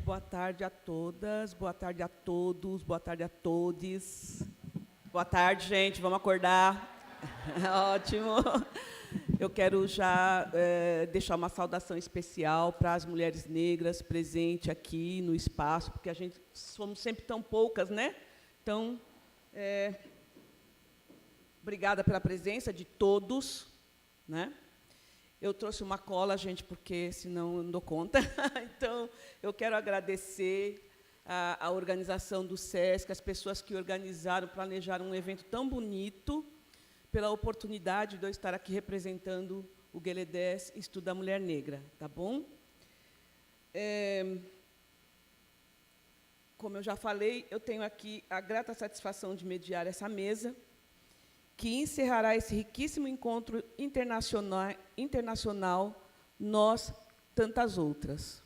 Boa tarde a todas, boa tarde a todos, boa tarde a todes. Boa tarde, gente, vamos acordar. Ótimo. Eu quero já deixar uma saudação especial para as mulheres negras presentes aqui no espaço, porque a gente somos sempre tão poucas, né? Então, obrigada pela presença de todos, né? Eu trouxe uma cola, gente, porque senão eu não dou conta. Então, eu quero agradecer a organização do SESC, as pessoas que organizaram, planejaram um evento tão bonito, pela oportunidade de eu estar aqui representando o GLE10 Estudo da Mulher Negra, tá bom? Como eu já falei, eu tenho aqui a grata satisfação de mediar essa mesa, que encerrará esse riquíssimo encontro internacional, nós, tantas outras.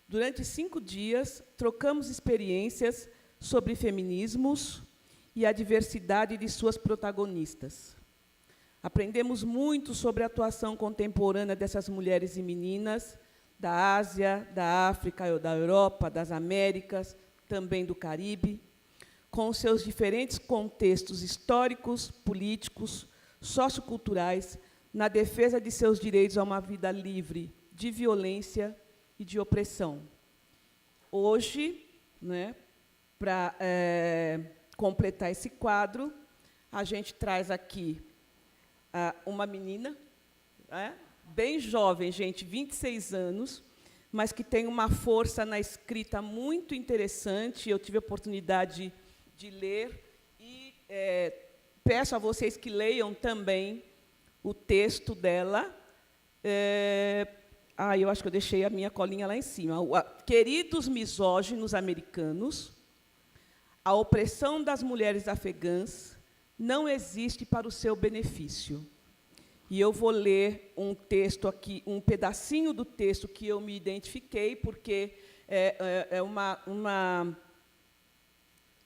Durante 5 dias, trocamos experiências sobre feminismos e a diversidade de suas protagonistas. Aprendemos muito sobre a atuação contemporânea dessas mulheres e meninas da Ásia, da África, da Europa, das Américas, também do Caribe, com seus diferentes contextos históricos, políticos, socioculturais, na defesa de seus direitos a uma vida livre de violência e de opressão. Hoje, né, para completar esse quadro, a gente traz aqui uma menina, bem jovem, gente, 26 anos, mas que tem uma força na escrita muito interessante. Eu tive a oportunidade de ler e peço a vocês que leiam também o texto dela. Eu acho que eu deixei a minha colinha lá em cima. Queridos misóginos americanos, a opressão das mulheres afegãs não existe para o seu benefício. E eu vou ler um texto aqui, um pedacinho do texto que eu me identifiquei, porque é uma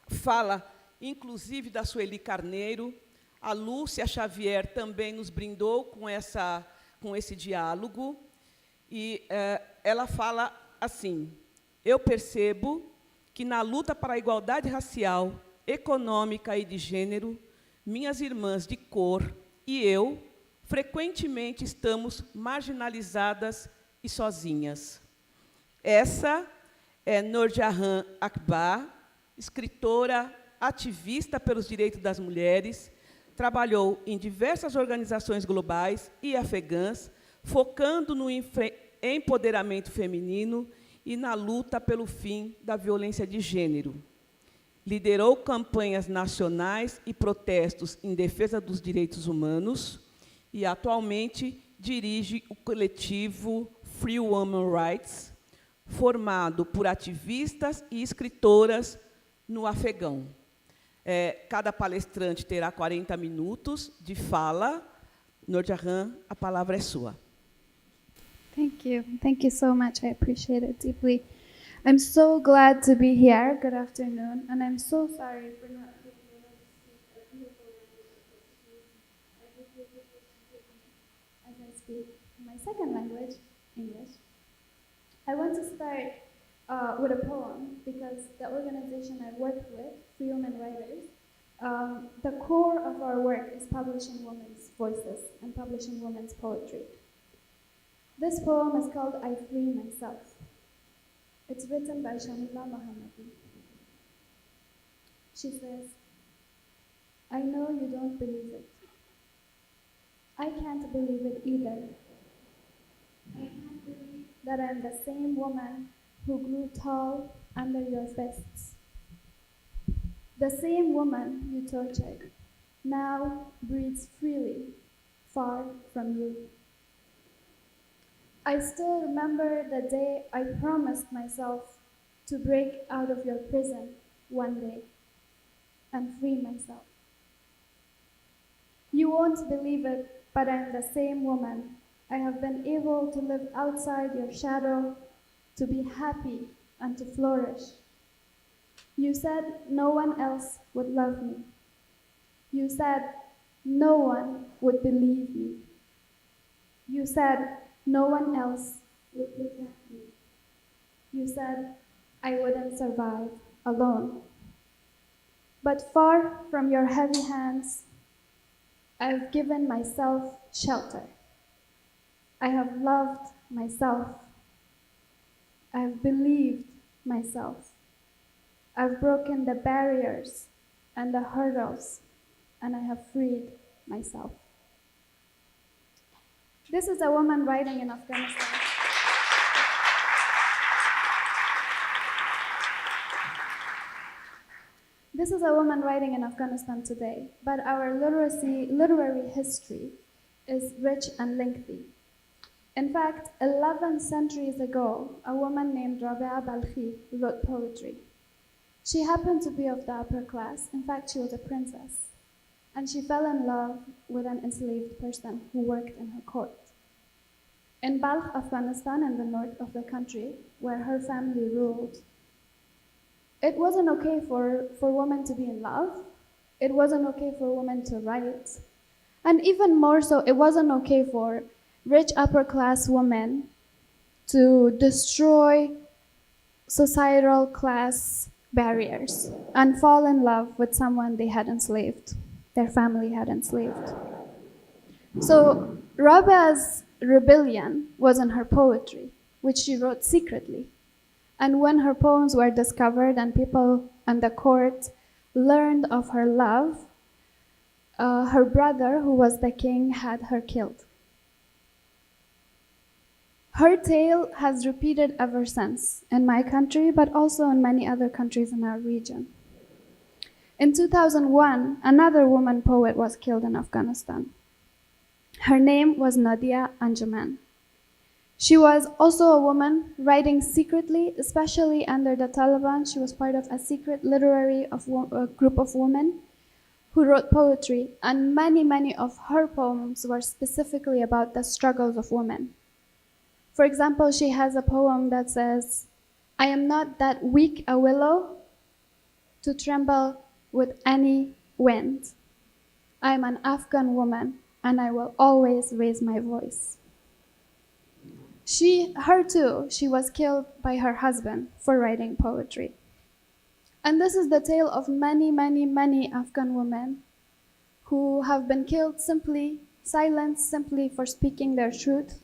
fala, inclusive, da Sueli Carneiro. A Lúcia Xavier também nos brindou com esse diálogo. E ela fala assim: eu percebo que, na luta para a igualdade racial, econômica e de gênero, minhas irmãs de cor e eu, frequentemente, estamos marginalizadas e sozinhas. Essa é Noorjahan Akbar, escritora, ativista pelos direitos das mulheres, trabalhou em diversas organizações globais e afegãs, focando no empoderamento feminino e na luta pelo fim da violência de gênero. Liderou campanhas nacionais e protestos em defesa dos direitos humanos e, atualmente, dirige o coletivo Free Women Rights, formado por ativistas e escritoras no afegão. Cada palestrante terá 40 minutos de fala. Noorjahan, a palavra é sua. Thank you. Thank you so much. I appreciate it deeply. I'm so glad to be here. Good afternoon. And I'm so sorry for not being able to speak a beautiful language as I speak my second language, English. I want to start with a poem, because the organization I work with, Free Women Writers, the core of our work is publishing women's voices and publishing women's poetry. This poem is called I Free Myself. It's written by Shamila Mohammadi. She says, I know you don't believe it. I can't believe it either. I can't believe that I'm the same woman who grew tall under your fists. The same woman you tortured now breathes freely, far from you. I still remember the day I promised myself to break out of your prison one day and free myself. You won't believe it, but I'm the same woman. I have been able to live outside your shadow, to be happy and to flourish. You said no one else would love me. You said no one would believe me. You said no one else would protect me. You said I wouldn't survive alone. But far from your heavy hands, I've given myself shelter. I have loved myself. I've believed myself. I've broken the barriers and the hurdles, and I have freed myself. This is a woman writing in Afghanistan. This is a woman writing in Afghanistan today, but our literary history is rich and lengthy. In fact, 11 centuries ago, a woman named Rabia Balkhi wrote poetry. She happened to be of the upper class. In fact, she was a princess. And she fell in love with an enslaved person who worked in her court. In Balkh, Afghanistan, in the north of the country, where her family ruled, it wasn't okay for women to be in love. It wasn't okay for women to write. And even more so, it wasn't okay for rich upper class women to destroy societal class barriers and fall in love with someone they had enslaved, their family had enslaved. So Rabia's rebellion was in her poetry, which she wrote secretly. And when her poems were discovered and people and the court learned of her love, her brother, who was the king, had her killed. Her tale has repeated ever since in my country, but also in many other countries in our region. In 2001, another woman poet was killed in Afghanistan. Her name was Nadia Anjuman. She was also a woman writing secretly, especially under the Taliban. She was part of a secret literary group of women who wrote poetry, and many of her poems were specifically about the struggles of women. For example, she has a poem that says, I am not that weak a willow to tremble with any wind. I am an Afghan woman, and I will always raise my voice. She was killed by her husband for writing poetry. And this is the tale of many Afghan women who have been killed silenced simply for speaking their truth,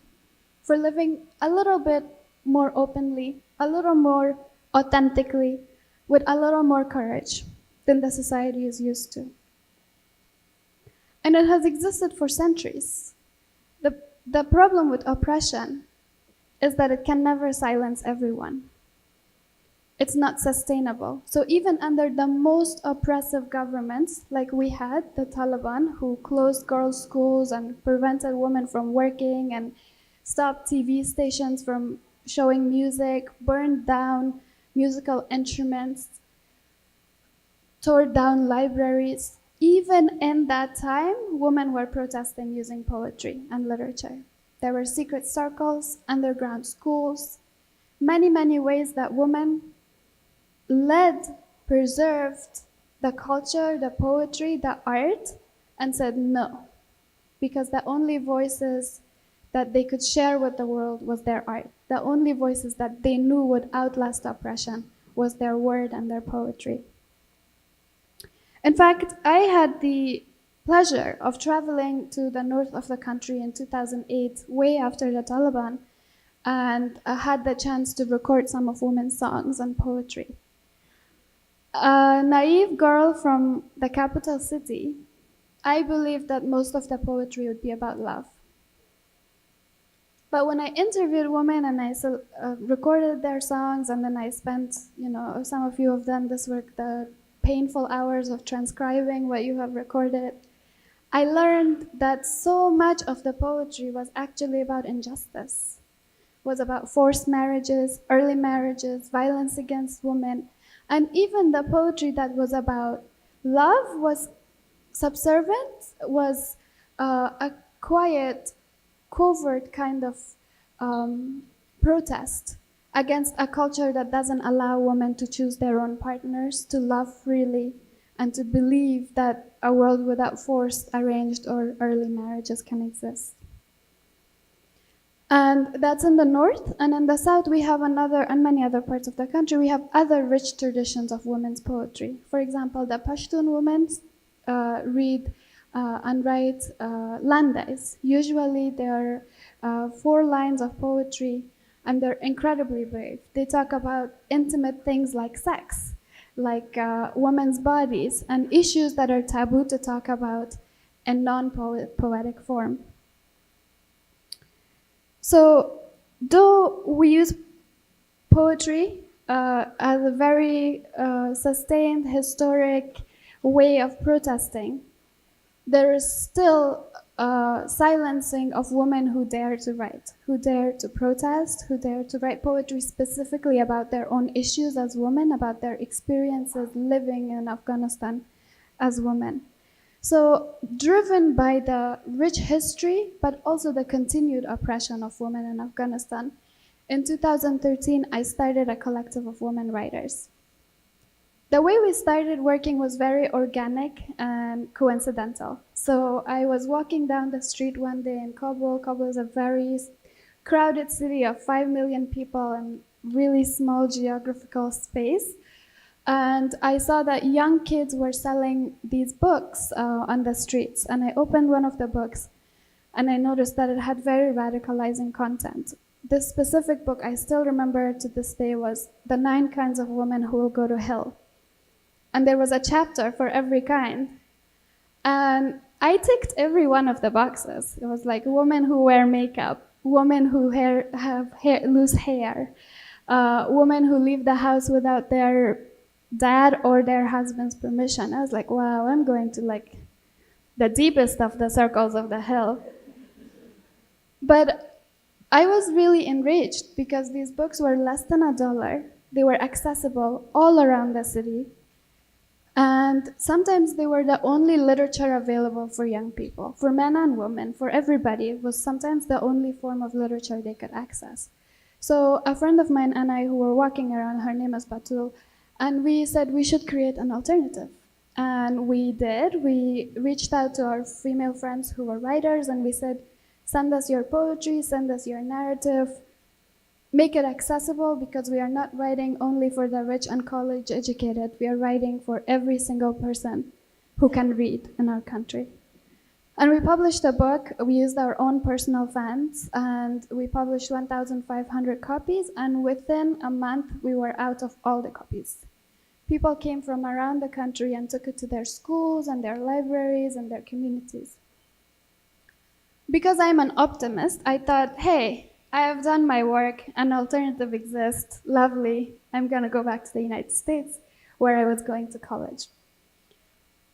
for living a little bit more openly, a little more authentically, with a little more courage than the society is used to. And it has existed for centuries. The problem with oppression is that it can never silence everyone. It's not sustainable. So even under the most oppressive governments, like we had, the Taliban, who closed girls' schools and prevented women from working and stopped TV stations from showing music, burned down musical instruments, tore down libraries. Even in that time, women were protesting using poetry and literature. There were secret circles, underground schools, many ways that women preserved the culture, the poetry, the art, and said no, because the only voices that they could share with the world was their art. The only voices that they knew would outlast oppression was their word and their poetry. In fact, I had the pleasure of traveling to the north of the country in 2008, way after the Taliban, and I had the chance to record some of women's songs and poetry. A naive girl from the capital city, I believed that most of the poetry would be about love. But when I interviewed women and I recorded their songs, and then I spent, some of you have done this work, the painful hours of transcribing what you have recorded, I learned that so much of the poetry was actually about injustice, was about forced marriages, early marriages, violence against women, and even the poetry that was about love was subservient, was a quiet, covert kind of protest against a culture that doesn't allow women to choose their own partners, to love freely, and to believe that a world without forced, arranged, or early marriages can exist. And that's in the north. And in the south, we have another, and many other parts of the country, we have other rich traditions of women's poetry. For example, the Pashtun women read and write landais. Usually, they're 4 lines of poetry, and they're incredibly brave. They talk about intimate things like sex, like women's bodies, and issues that are taboo to talk about in non-poetic form. So, though we use poetry as a very sustained historic way of protesting, there is still silencing of women who dare to write, who dare to protest, who dare to write poetry specifically about their own issues as women, about their experiences living in Afghanistan as women. So, driven by the rich history, but also the continued oppression of women in Afghanistan, in 2013, I started a collective of women writers. The way we started working was very organic and coincidental. So I was walking down the street one day in Kabul. Kabul is a very crowded city of 5 million people in really small geographical space. And I saw that young kids were selling these books on the streets. And I opened one of the books, and I noticed that it had very radicalizing content. This specific book, I still remember to this day, was The 9 Kinds of Women Who Will Go to Hell. And there was a chapter for every kind. And I ticked every one of the boxes. It was like women who wear makeup, women who have loose hair, women who leave the house without their dad or their husband's permission. I was like, wow, I'm going to like the deepest of the circles of the hell. But I was really enraged because these books were less than $1. They were accessible all around the city. And sometimes they were the only literature available for young people, for men and women, for everybody. It was sometimes the only form of literature they could access. So a friend of mine and I who were walking around, her name is Batul, and we said we should create an alternative. And we did. We reached out to our female friends who were writers, and we said, send us your poetry, send us your narrative, make it accessible, because we are not writing only for the rich and college educated. We are writing for every single person who can read in our country. And we published a book. We used our own personal funds, and we published 1,500 copies, and within a month we were out of all the copies. People came from around the country and took it to their schools and their libraries and their communities. Because I'm an optimist, I thought, hey, I have done my work, an alternative exists, lovely, I'm gonna go back to the United States, where I was going to college.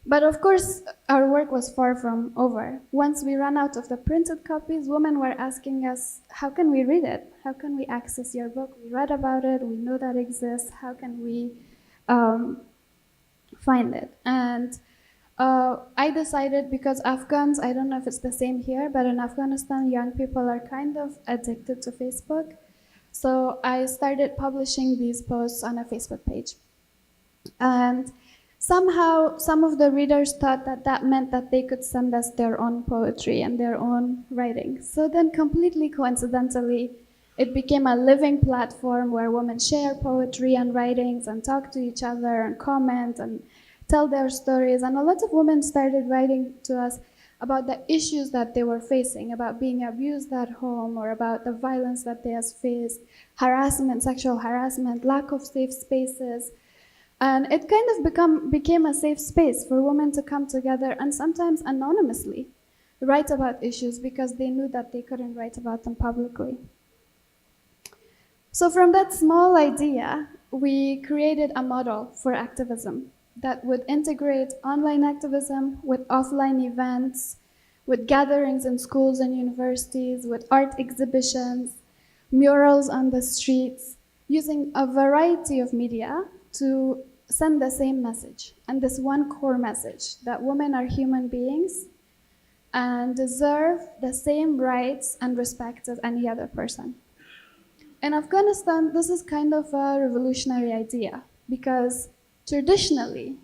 But of course, our work was far from over. Once we ran out of the printed copies, women were asking us, how can we read it? How can we access your book? We read about it, we know that exists, how can we find it? And I decided, because Afghans, I don't know if it's the same here, but in Afghanistan, young people are kind of addicted to Facebook. So I started publishing these posts on a Facebook page. And somehow, some of the readers thought that that meant that they could send us their own poetry and their own writing. So then, completely coincidentally, it became a living platform where women share poetry and writings and talk to each other and comment and tell their stories. And a lot of women started writing to us about the issues that they were facing, about being abused at home, or about the violence that they have faced, harassment, sexual harassment, lack of safe spaces. And it kind of became a safe space for women to come together and sometimes anonymously write about issues because they knew that they couldn't write about them publicly. So from that small idea, we created a model for activism that would integrate online activism with offline events, with gatherings in schools and universities, with art exhibitions, murals on the streets, using a variety of media to send the same message, and this one core message, that women are human beings and deserve the same rights and respect as any other person. In Afghanistan, this is kind of a revolutionary idea, because traditionally,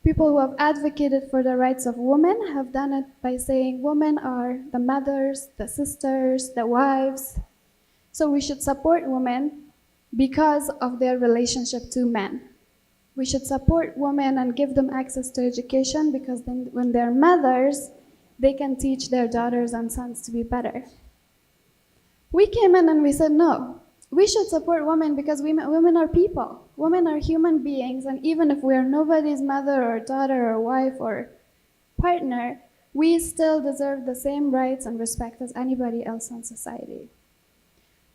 People who have advocated for the rights of women have done it by saying women are the mothers, the sisters, the wives. So we should support women because of their relationship to men. We should support women and give them access to education because then when they're mothers, they can teach their daughters and sons to be better. We came in and we said, no, we should support women because women are people. Women are human beings, and even if we are nobody's mother or daughter or wife or partner, we still deserve the same rights and respect as anybody else in society.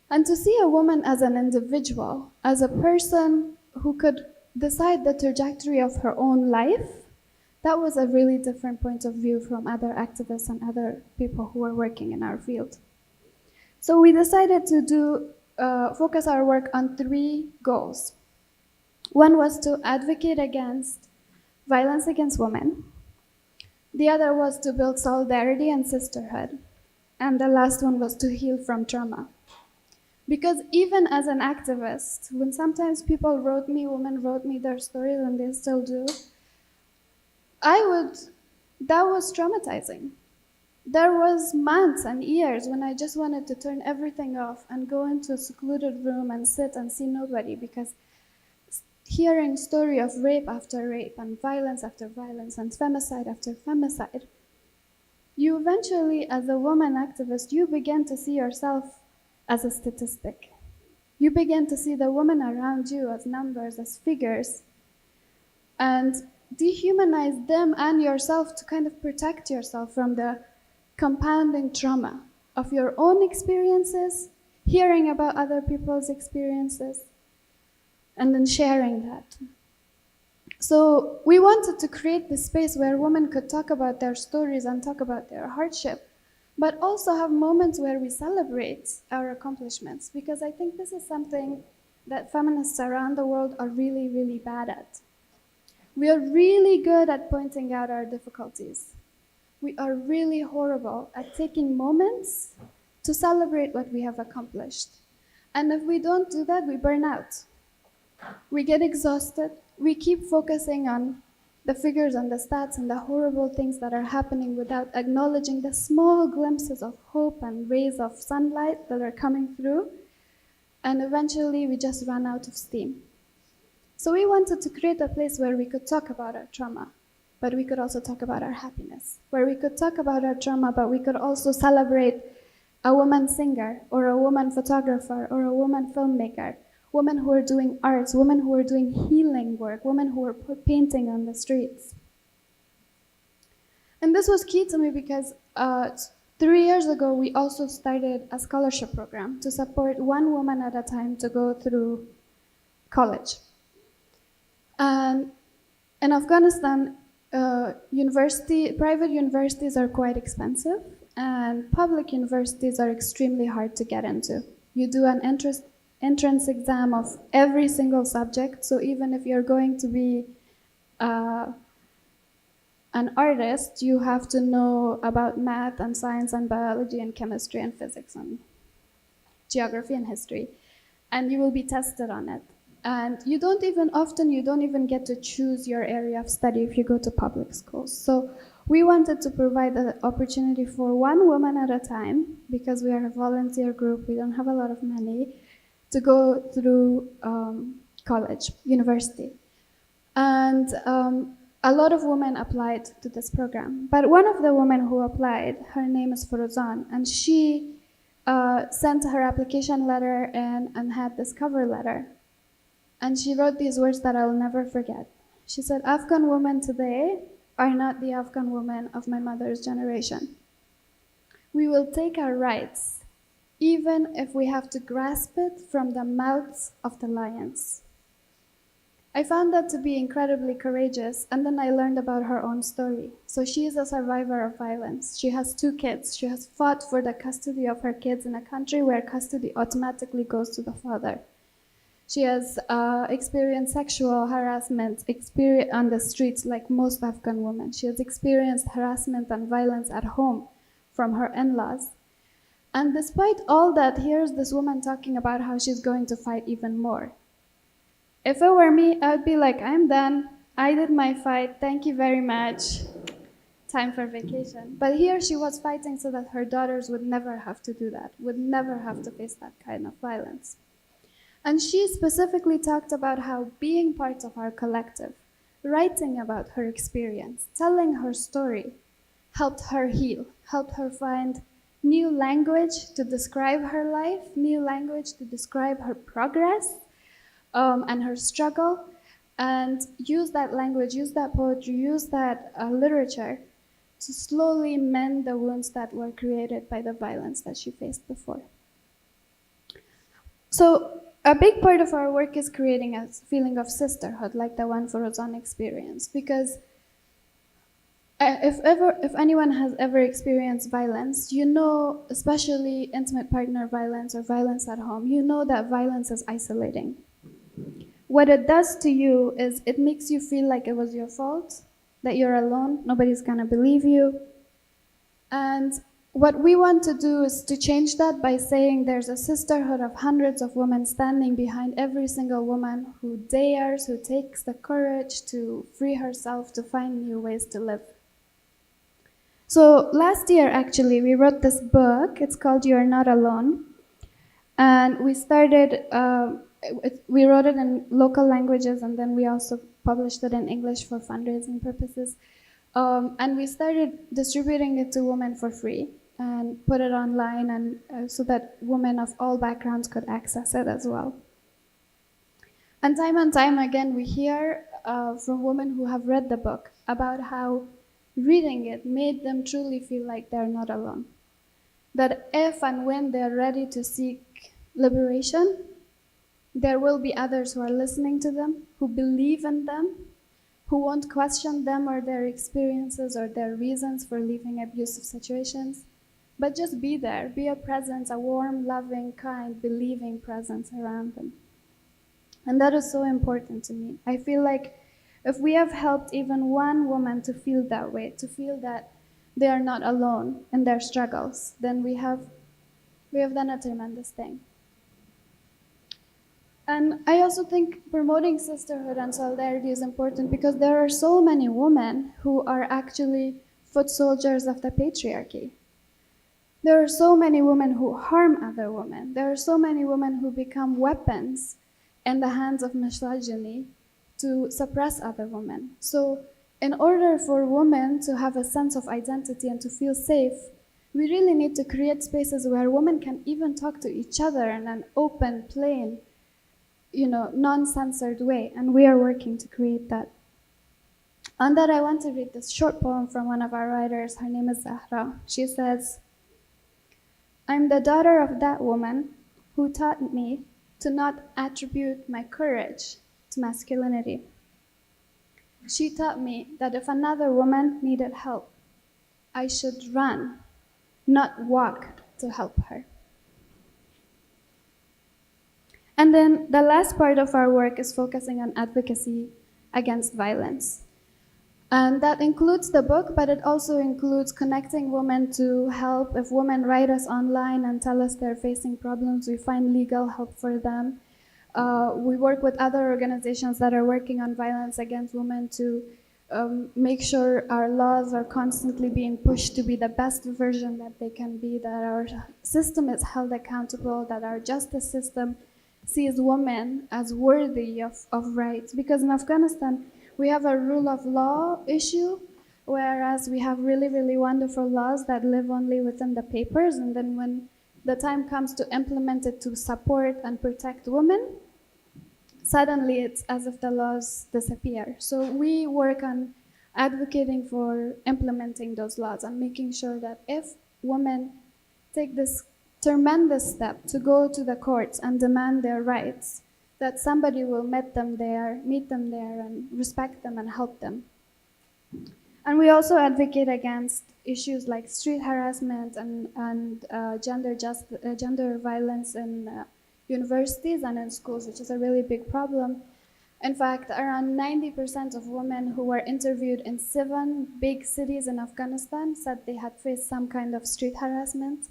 And to see a woman as an individual, as a person who could decide the trajectory of her own life, that was a really different point of view from other activists and other people who were working in our field. So we decided to focus our work on 3 goals. One was to advocate against violence against women. The other was to build solidarity and sisterhood. And the last one was to heal from trauma. Because even as an activist, when sometimes women wrote me their stories, and they still do, that was traumatizing. There was months and years when I just wanted to turn everything off and go into a secluded room and sit and see nobody, because hearing story of rape after rape and violence after violence and femicide after femicide, you eventually, as a woman activist, you begin to see yourself as a statistic. You begin to see the women around you as numbers, as figures, and dehumanize them and yourself to kind of protect yourself from the compounding trauma of your own experiences, hearing about other people's experiences, and then sharing that. So we wanted to create this space where women could talk about their stories and talk about their hardship, but also have moments where we celebrate our accomplishments, because I think this is something that feminists around the world are really, really bad at. We are really good at pointing out our difficulties. We are really horrible at taking moments to celebrate what we have accomplished. And if we don't do that, we burn out. We get exhausted. We keep focusing on the figures and the stats and the horrible things that are happening without acknowledging the small glimpses of hope and rays of sunlight that are coming through. And eventually, we just run out of steam. So we wanted to create a place where we could talk about our trauma, but we could also talk about our happiness, where we could talk about our trauma, but we could also celebrate a woman singer, or a woman photographer, or a woman filmmaker, women who are doing arts, women who are doing healing work, women who are painting on the streets. And this was key to me because 3 years ago, we also started a scholarship program to support one woman at a time to go through college. And in Afghanistan, private universities are quite expensive, and public universities are extremely hard to get into. You do an entrance exam of every single subject, so even if you're going to be an artist, you have to know about math and science and biology and chemistry and physics and geography and history, and you will be tested on it. And you don't even get to choose your area of study if you go to public schools. So we wanted to provide the opportunity for one woman at a time, because we are a volunteer group, we don't have a lot of money, to go through college, university. And a lot of women applied to this program. But one of the women who applied, her name is Farouzan, and she sent her application letter in and had this cover letter. And she wrote these words that I will never forget. She said, "Afghan women today are not the Afghan women of my mother's generation. We will take our rights, even if we have to grasp it from the mouths of the lions." I found that to be incredibly courageous, and then I learned about her own story. So she is a survivor of violence. She has 2 kids. She has fought for the custody of her kids in a country where custody automatically goes to the father. She has experienced sexual harassment on the streets like most Afghan women. She has experienced harassment and violence at home from her in-laws. And despite all that, here's this woman talking about how she's going to fight even more. If it were me, I would be like, I'm done. I did my fight. Thank you very much. Time for vacation. But here she was fighting so that her daughters would never have to do that, would never have to face that kind of violence. And she specifically talked about how being part of our collective, writing about her experience, telling her story, helped her heal, helped her find new language to describe her life, new language to describe her progress and her struggle, and use that language, use that poetry, use that literature to slowly mend the wounds that were created by the violence that she faced before. So a big part of our work is creating a feeling of sisterhood, like the one Forozan experienced, because if anyone has ever experienced violence, you know, especially intimate partner violence or violence at home, you know that violence is isolating. What it does to you is it makes you feel like it was your fault, that you're alone, nobody's gonna believe you. And what we want to do is to change that by saying there's a sisterhood of hundreds of women standing behind every single woman who dares, who takes the courage to free herself, to find new ways to live. So last year, actually, we wrote this book. It's called You're Not Alone. And we started, we wrote it in local languages, and then we also published it in English for fundraising purposes. And we started distributing it to women for free and put it online, and so that women of all backgrounds could access it as well. And time again, we hear from women who have read the book about how reading it made them truly feel like they're not alone. That if and when they're ready to seek liberation, there will be others who are listening to them, who believe in them, who won't question them or their experiences or their reasons for leaving abusive situations, but just be there, be a presence, a warm, loving, kind, believing presence around them. And that is so important to me. I feel like if we have helped even one woman to feel that way, to feel that they are not alone in their struggles, then we have done a tremendous thing. And I also think promoting sisterhood and solidarity is important because there are so many women who are actually foot soldiers of the patriarchy. There are so many women who harm other women. There are so many women who become weapons in the hands of misogyny to suppress other women. So in order for women to have a sense of identity and to feel safe, we really need to create spaces where women can even talk to each other in an open, plain, non-censored way, and we are working to create that. On that, I want to read this short poem from one of our writers. Her name is Zahra. She says, "I'm the daughter of that woman who taught me to not attribute my courage to masculinity. She taught me that if another woman needed help, I should run, not walk to help her." And then the last part of our work is focusing on advocacy against violence. And that includes the book, but it also includes connecting women to help. If women write us online and tell us they're facing problems, we find legal help for them. We work with other organizations that are working on violence against women to make sure our laws are constantly being pushed to be the best version that they can be, that our system is held accountable, that our justice system sees women as worthy of rights. Because in Afghanistan, we have a rule of law issue, whereas we have really, really wonderful laws that live only within the papers, and then when the time comes to implement it to support and protect women, suddenly it's as if the laws disappear. So we work on advocating for implementing those laws and making sure that if women take this tremendous step to go to the courts and demand their rights, that somebody will meet them there and respect them and help them. And we also advocate against issues like street harassment and gender violence in universities and in schools, which is a really big problem. In fact, around 90% of women who were interviewed in 7 big cities in Afghanistan said they had faced some kind of street harassment.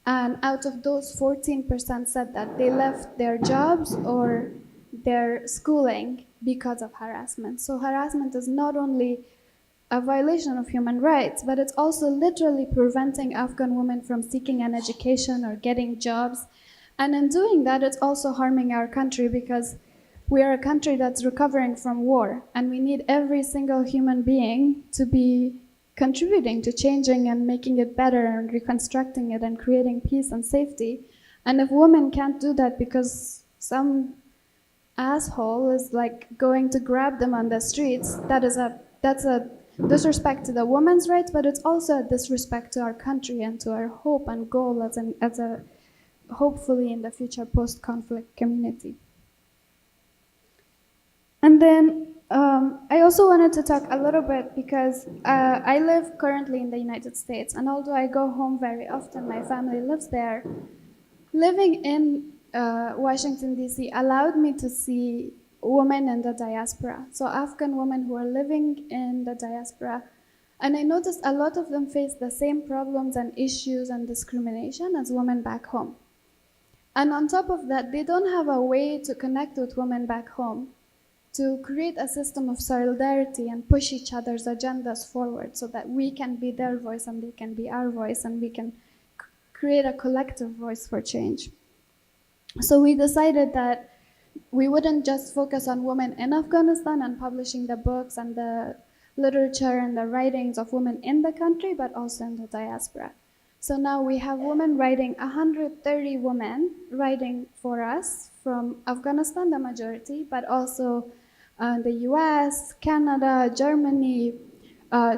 And out of those, 14% said that they left their jobs or their schooling because of harassment. So harassment is not only a violation of human rights, but it's also literally preventing Afghan women from seeking an education or getting jobs. And in doing that, it's also harming our country because we are a country that's recovering from war, and we need every single human being to be contributing to changing and making it better and reconstructing it and creating peace and safety. And if women can't do that because some asshole is like going to grab them on the streets, that's a disrespect to the women's rights, but it's also a disrespect to our country and to our hope and goal as a hopefully in the future post-conflict community. And then I also wanted to talk a little bit because I live currently in the United States, and although I go home very often, my family lives there. Living in Washington, D.C. allowed me to see women in the diaspora, so Afghan women who are living in the diaspora. And I noticed a lot of them face the same problems and issues and discrimination as women back home. And on top of that, they don't have a way to connect with women back home, to create a system of solidarity and push each other's agendas forward so that we can be their voice and they can be our voice and we can create a collective voice for change. So we decided that we wouldn't just focus on women in Afghanistan and publishing the books and the literature and the writings of women in the country, but also in the diaspora. So now we have women writing, 130 women writing for us from Afghanistan, the majority, but also the US, Canada, Germany,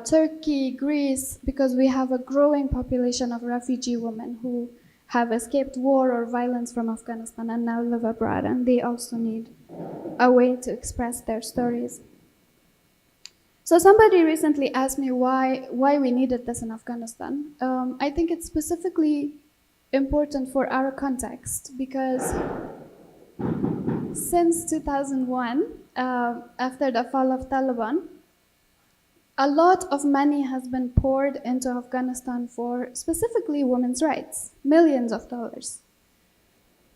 Turkey, Greece, because we have a growing population of refugee women who have escaped war or violence from Afghanistan and now live abroad, and they also need a way to express their stories. So somebody recently asked me why we needed this in Afghanistan. I think it's specifically important for our context because since 2001, after the fall of Taliban, a lot of money has been poured into Afghanistan for specifically women's rights, millions of dollars.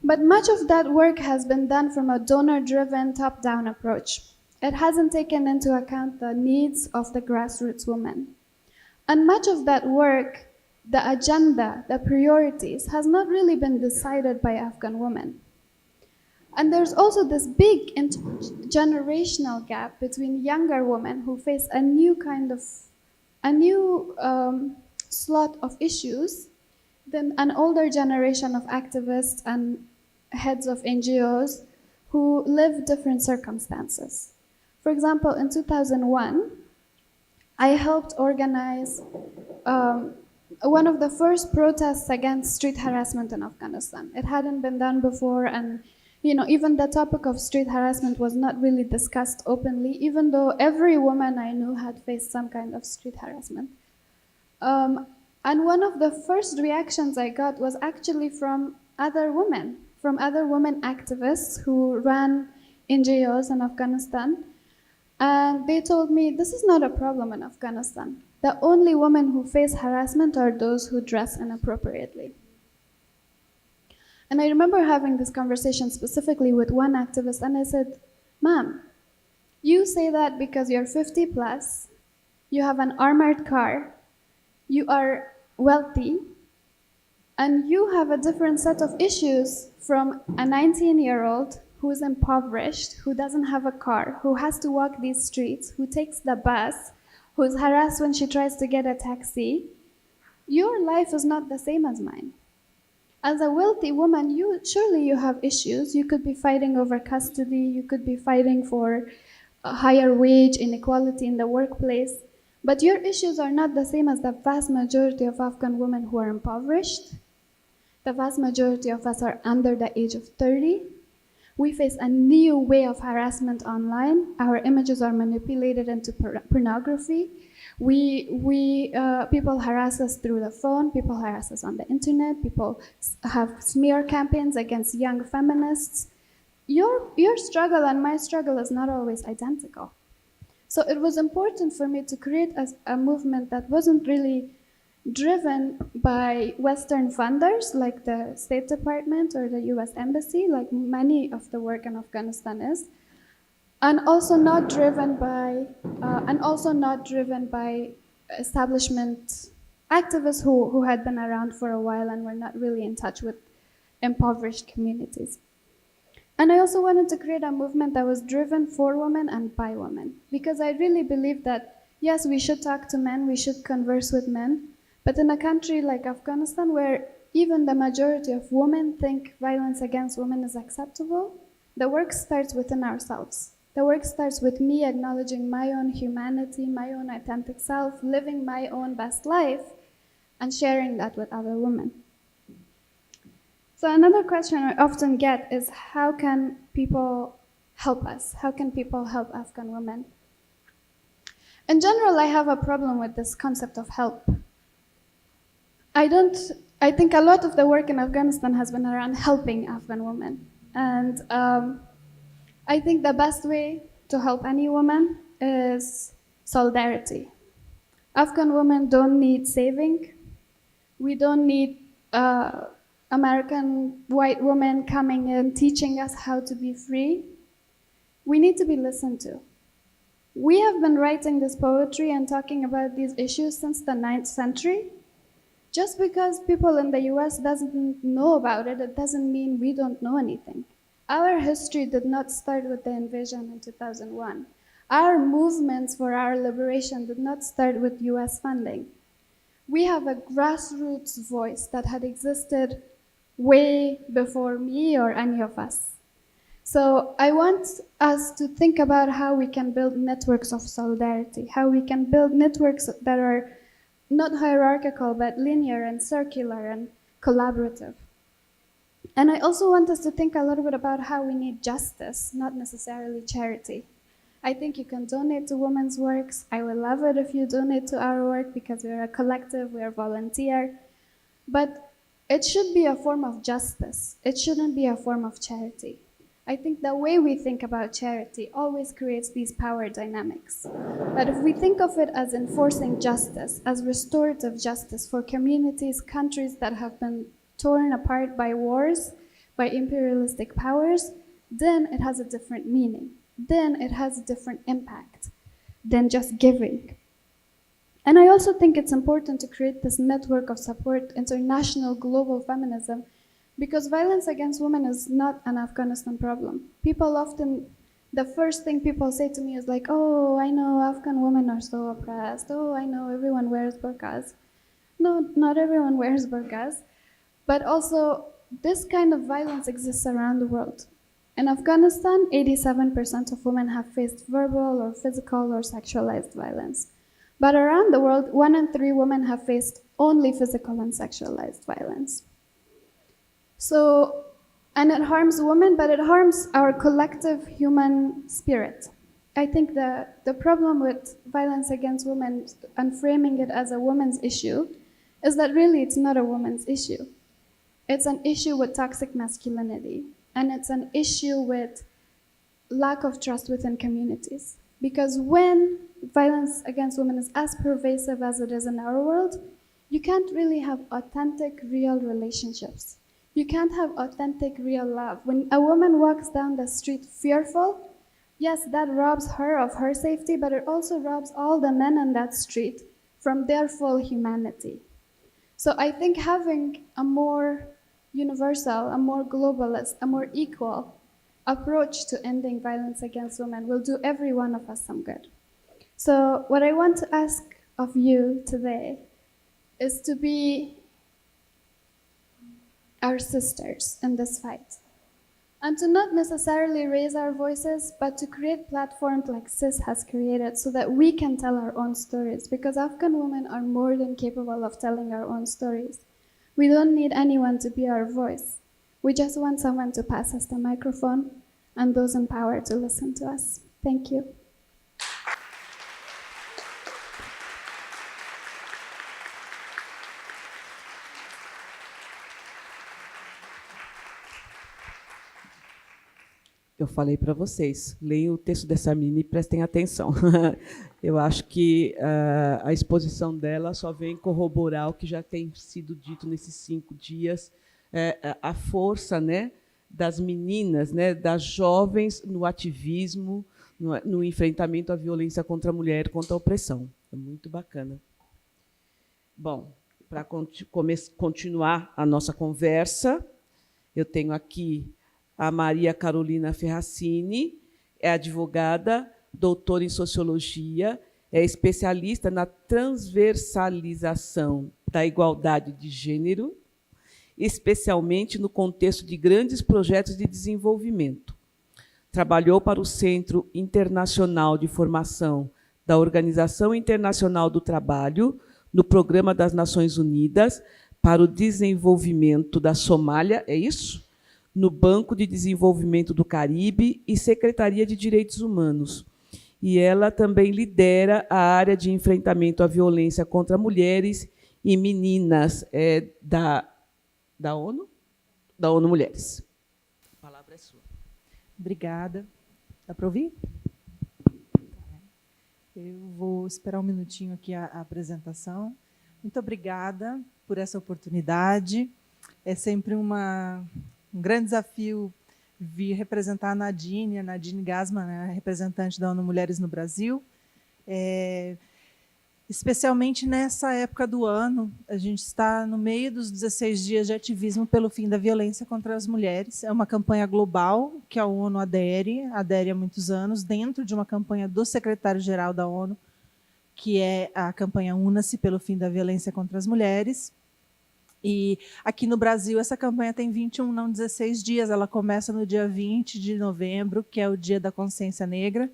But much of that work has been done from a donor-driven, top-down approach. It hasn't taken into account the needs of the grassroots women. And much of that work, the agenda, the priorities, has not really been decided by Afghan women. And there's also this big generational gap between younger women who face a new slot of issues than an older generation of activists and heads of NGOs who live different circumstances. For example, in 2001, I helped organize one of the first protests against street harassment in Afghanistan. It hadn't been done before, and even the topic of street harassment was not really discussed openly, even though every woman I knew had faced some kind of street harassment. And one of the first reactions I got was actually from other women activists who ran NGOs in Afghanistan. And they told me, this is not a problem in Afghanistan. The only women who face harassment are those who dress inappropriately. And I remember having this conversation specifically with one activist, and I said, ma'am, you say that because you're 50 plus, you have an armored car, you are wealthy, and you have a different set of issues from a 19-year-old who's impoverished, who doesn't have a car, who has to walk these streets, who takes the bus, who's harassed when she tries to get a taxi. Your life is not the same as mine. As a wealthy woman, surely you have issues. You could be fighting over custody, you could be fighting for a higher wage, inequality in the workplace, but your issues are not the same as the vast majority of Afghan women who are impoverished. The vast majority of us are under the age of 30. We face a new way of harassment online. Our images are manipulated into pornography. People harass us through the phone, people harass us on the internet, people have smear campaigns against young feminists. Your struggle and my struggle is not always identical. So it was important for me to create a movement that wasn't really driven by Western funders like the State Department or the US Embassy, like many of the work in Afghanistan is, and also not driven by establishment activists who had been around for a while and were not really in touch with impoverished communities. And I also wanted to create a movement that was driven for women and by women, because I really believe that, yes, we should talk to men, we should converse with men, but in a country like Afghanistan, where even the majority of women think violence against women is acceptable, the work starts within ourselves. The work starts with me acknowledging my own humanity, my own authentic self, living my own best life, and sharing that with other women. So another question I often get is, how can people help us? How can people help Afghan women? In general, I have a problem with this concept of help. I think a lot of the work in Afghanistan has been around helping Afghan women. And I think the best way to help any woman is solidarity. Afghan women don't need saving. We don't need American white women coming in teaching us how to be free. We need to be listened to. We have been writing this poetry and talking about these issues since the 9th century. Just because people in the US doesn't know about it, it doesn't mean we don't know anything. Our history did not start with the invasion in 2001. Our movements for our liberation did not start with US funding. We have a grassroots voice that had existed way before me or any of us. So I want us to think about how we can build networks of solidarity, how we can build networks that are not hierarchical, but linear and circular and collaborative. And I also want us to think a little bit about how we need justice, not necessarily charity. I think you can donate to women's works. I will love it if you donate to our work, because we're a collective, we're volunteer. But it should be a form of justice. It shouldn't be a form of charity. I think the way we think about charity always creates these power dynamics. But if we think of it as enforcing justice, as restorative justice for communities, countries that have been torn apart by wars, by imperialistic powers, then it has a different meaning. Then it has a different impact than just giving. And I also think it's important to create this network of support, international global feminism, because violence against women is not an Afghanistan problem. People often, the first thing people say to me is like, oh, I know Afghan women are so oppressed. Oh, I know everyone wears burqas. No, not everyone wears burqas. But also, this kind of violence exists around the world. In Afghanistan, 87% of women have faced verbal or physical or sexualized violence. But around the world, 1 in 3 women have faced only physical and sexualized violence. So, and it harms women, but it harms our collective human spirit. I think the problem with violence against women and framing it as a woman's issue is that really it's not a woman's issue. It's an issue with toxic masculinity, and it's an issue with lack of trust within communities. Because when violence against women is as pervasive as it is in our world, you can't really have authentic, real relationships. You can't have authentic, real love. When a woman walks down the street fearful, yes, that robs her of her safety, but it also robs all the men on that street from their full humanity. So I think having a more universal, a more globalist, a more equal approach to ending violence against women will do every one of us some good. So what I want to ask of you today is to be our sisters in this fight. And to not necessarily raise our voices, but to create platforms like CIS has created so that we can tell our own stories, because Afghan women are more than capable of telling our own stories. We don't need anyone to be our voice. We just want someone to pass us the microphone and those in power to listen to us. Thank you. Eu falei para vocês, leiam o texto dessa menina e prestem atenção. Eu acho que a exposição dela só vem corroborar o que já tem sido dito nesses 5 dias, a força, né, das meninas, né, das jovens no ativismo, no enfrentamento à violência contra a mulher, contra a opressão. É muito bacana. Bom, para continuar a nossa conversa, eu tenho aqui a Maria Carolina Ferracini, é advogada, doutora em sociologia, é especialista na transversalização da igualdade de gênero, especialmente no contexto de grandes projetos de desenvolvimento. Trabalhou para o Centro Internacional de Formação da Organização Internacional do Trabalho, no Programa das Nações Unidas para o Desenvolvimento da Somália, é isso? No Banco de Desenvolvimento do Caribe e Secretaria de Direitos Humanos. E ela também lidera a área de enfrentamento à violência contra mulheres e meninas da ONU? Da ONU Mulheres. A palavra é sua. Obrigada. Dá para ouvir? Eu vou esperar um minutinho aqui a apresentação. Muito obrigada por essa oportunidade. É sempre um grande desafio vir representar a Nadine Gassmann, né, representante da ONU Mulheres no Brasil. Especialmente nessa época do ano, a gente está no meio dos 16 dias de ativismo pelo fim da violência contra as mulheres. É uma campanha global que a ONU adere há muitos anos, dentro de uma campanha do secretário-geral da ONU, que é a campanha Una-se pelo fim da violência contra as mulheres. E aqui no Brasil, essa campanha tem 21, não 16 dias. Ela começa no dia 20 de novembro, que é o Dia da Consciência Negra,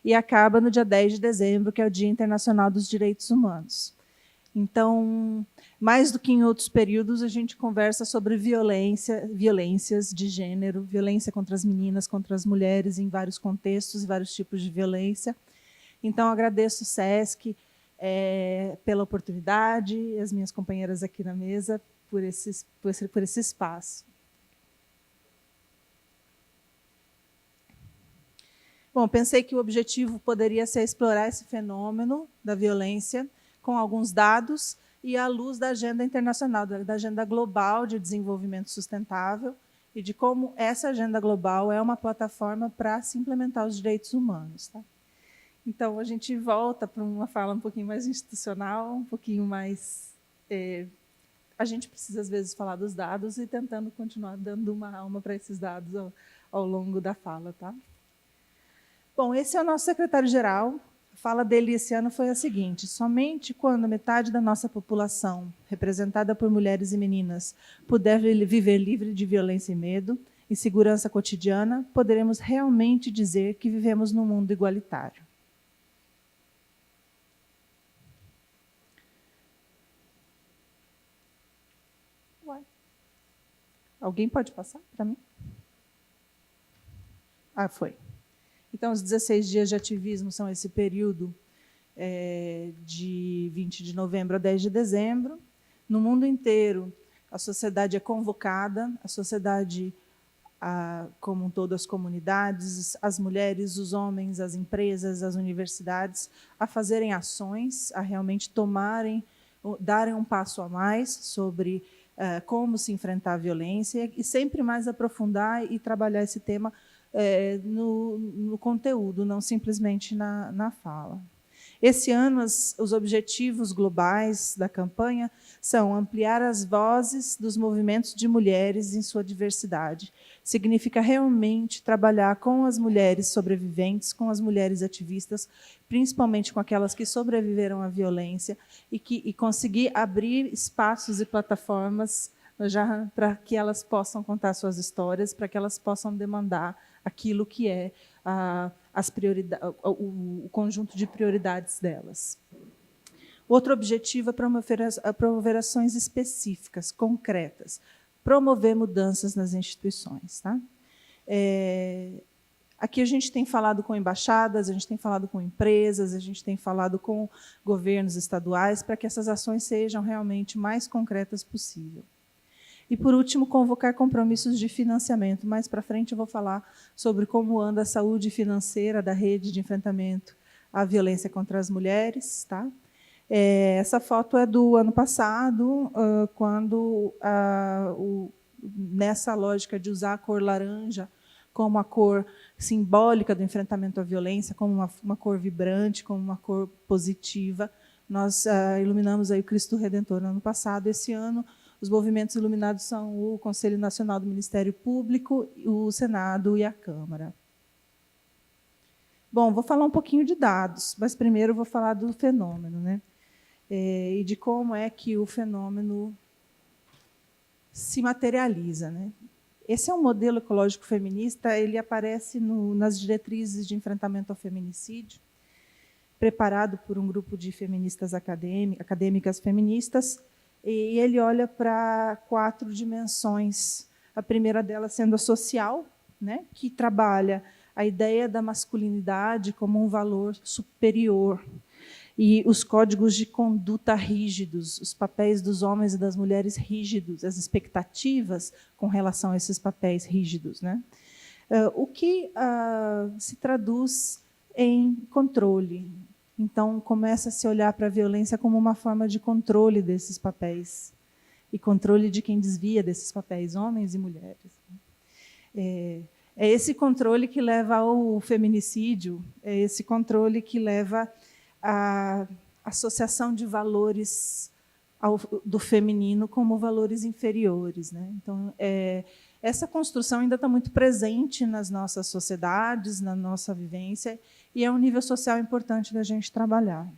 e acaba no dia 10 de dezembro, que é o Dia Internacional dos Direitos Humanos. Então, mais do que em outros períodos, a gente conversa sobre violências de gênero, violência contra as meninas, contra as mulheres, em vários contextos e vários tipos de violência. Então, agradeço o SESC pela oportunidade, e as minhas companheiras aqui na mesa por esse espaço. Bom, pensei que o objetivo poderia ser explorar esse fenômeno da violência com alguns dados e à luz da agenda internacional, da agenda global de desenvolvimento sustentável e de como essa agenda global é uma plataforma para se implementar os direitos humanos. Tá? Então, a gente volta para uma fala um pouquinho mais institucional, um pouquinho mais... a gente precisa, às vezes, falar dos dados e tentando continuar dando uma alma para esses dados ao longo da fala. Tá? Bom, esse é o nosso secretário-geral. A fala dele esse ano foi a seguinte: somente quando metade da nossa população, representada por mulheres e meninas, puder viver livre de violência e medo e segurança cotidiana, poderemos realmente dizer que vivemos num mundo igualitário. Alguém pode passar para mim? Ah, foi. Então, os 16 dias de ativismo são esse período de 20 de novembro a 10 de dezembro. No mundo inteiro, a sociedade é convocada, a sociedade como um todo, as comunidades, as mulheres, os homens, as empresas, as universidades, a fazerem ações, a realmente darem um passo a mais sobre como se enfrentar a violência e sempre mais aprofundar e trabalhar esse tema no conteúdo, não simplesmente na fala. Esse ano, os objetivos globais da campanha são ampliar as vozes dos movimentos de mulheres em sua diversidade. Significa realmente trabalhar com as mulheres sobreviventes, com as mulheres ativistas, principalmente com aquelas que sobreviveram à violência, e conseguir abrir espaços e plataformas para que elas possam contar suas histórias, para que elas possam demandar aquilo que é o conjunto de prioridades delas. Outro objetivo é promover ações específicas, concretas, promover mudanças nas instituições. Tá? Aqui a gente tem falado com embaixadas, a gente tem falado com empresas, a gente tem falado com governos estaduais para que essas ações sejam realmente mais concretas possível. E, por último, convocar compromissos de financiamento. Mais para frente eu vou falar sobre como anda a saúde financeira da rede de enfrentamento à violência contra as mulheres. Tá? Essa foto é do ano passado, quando, nessa lógica de usar a cor laranja como a cor simbólica do enfrentamento à violência, como uma cor vibrante, como uma cor positiva. Nós iluminamos aí o Cristo Redentor no ano passado. Esse ano, os movimentos iluminados são o Conselho Nacional do Ministério Público, o Senado e a Câmara. Bom, vou falar um pouquinho de dados, mas primeiro vou falar do fenômeno, né? E de como é que o fenômeno se materializa, né? Esse é um modelo ecológico feminista, ele aparece nas diretrizes de enfrentamento ao feminicídio, preparado por um grupo de feministas acadêmicas feministas, e ele olha para 4 dimensões. A primeira delas sendo a social, né, que trabalha a ideia da masculinidade como um valor superior, e os códigos de conduta rígidos, os papéis dos homens e das mulheres rígidos, as expectativas com relação a esses papéis rígidos, né? O que se traduz em controle. Então, começa a se olhar para a violência como uma forma de controle desses papéis, e controle de quem desvia desses papéis, homens e mulheres. É esse controle que leva ao feminicídio, é esse controle que leva à associação de valores do feminino como valores inferiores, né? Então, essa construção ainda está muito presente nas nossas sociedades, na nossa vivência, e é um nível social importante da gente trabalhar.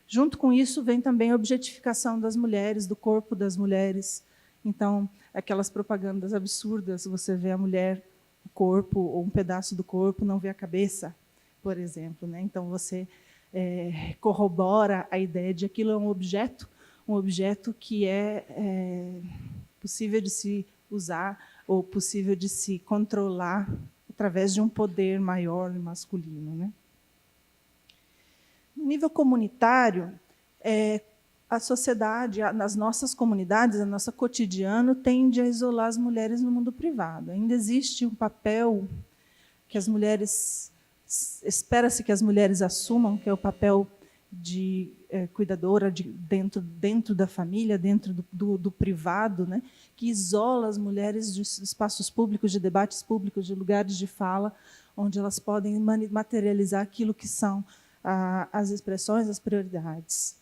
Junto com isso, vem também a objetificação das mulheres, do corpo das mulheres. Então, aquelas propagandas absurdas, você vê a mulher, o corpo, ou um pedaço do corpo, não vê a cabeça, por exemplo, né? Então, você corrobora a ideia de que aquilo é um objeto que é possível de se usar ou possível de se controlar através de um poder maior e masculino, né? No nível comunitário, a sociedade, nas nossas comunidades, o nosso cotidiano tende a isolar as mulheres no mundo privado. Ainda existe um papel que as mulheres espera-se que as mulheres assumam, que é o papel de cuidadora dentro da família, dentro do privado, né, que isola as mulheres de espaços públicos, de debates públicos, de lugares de fala, onde elas podem materializar aquilo que são as expressões, as prioridades.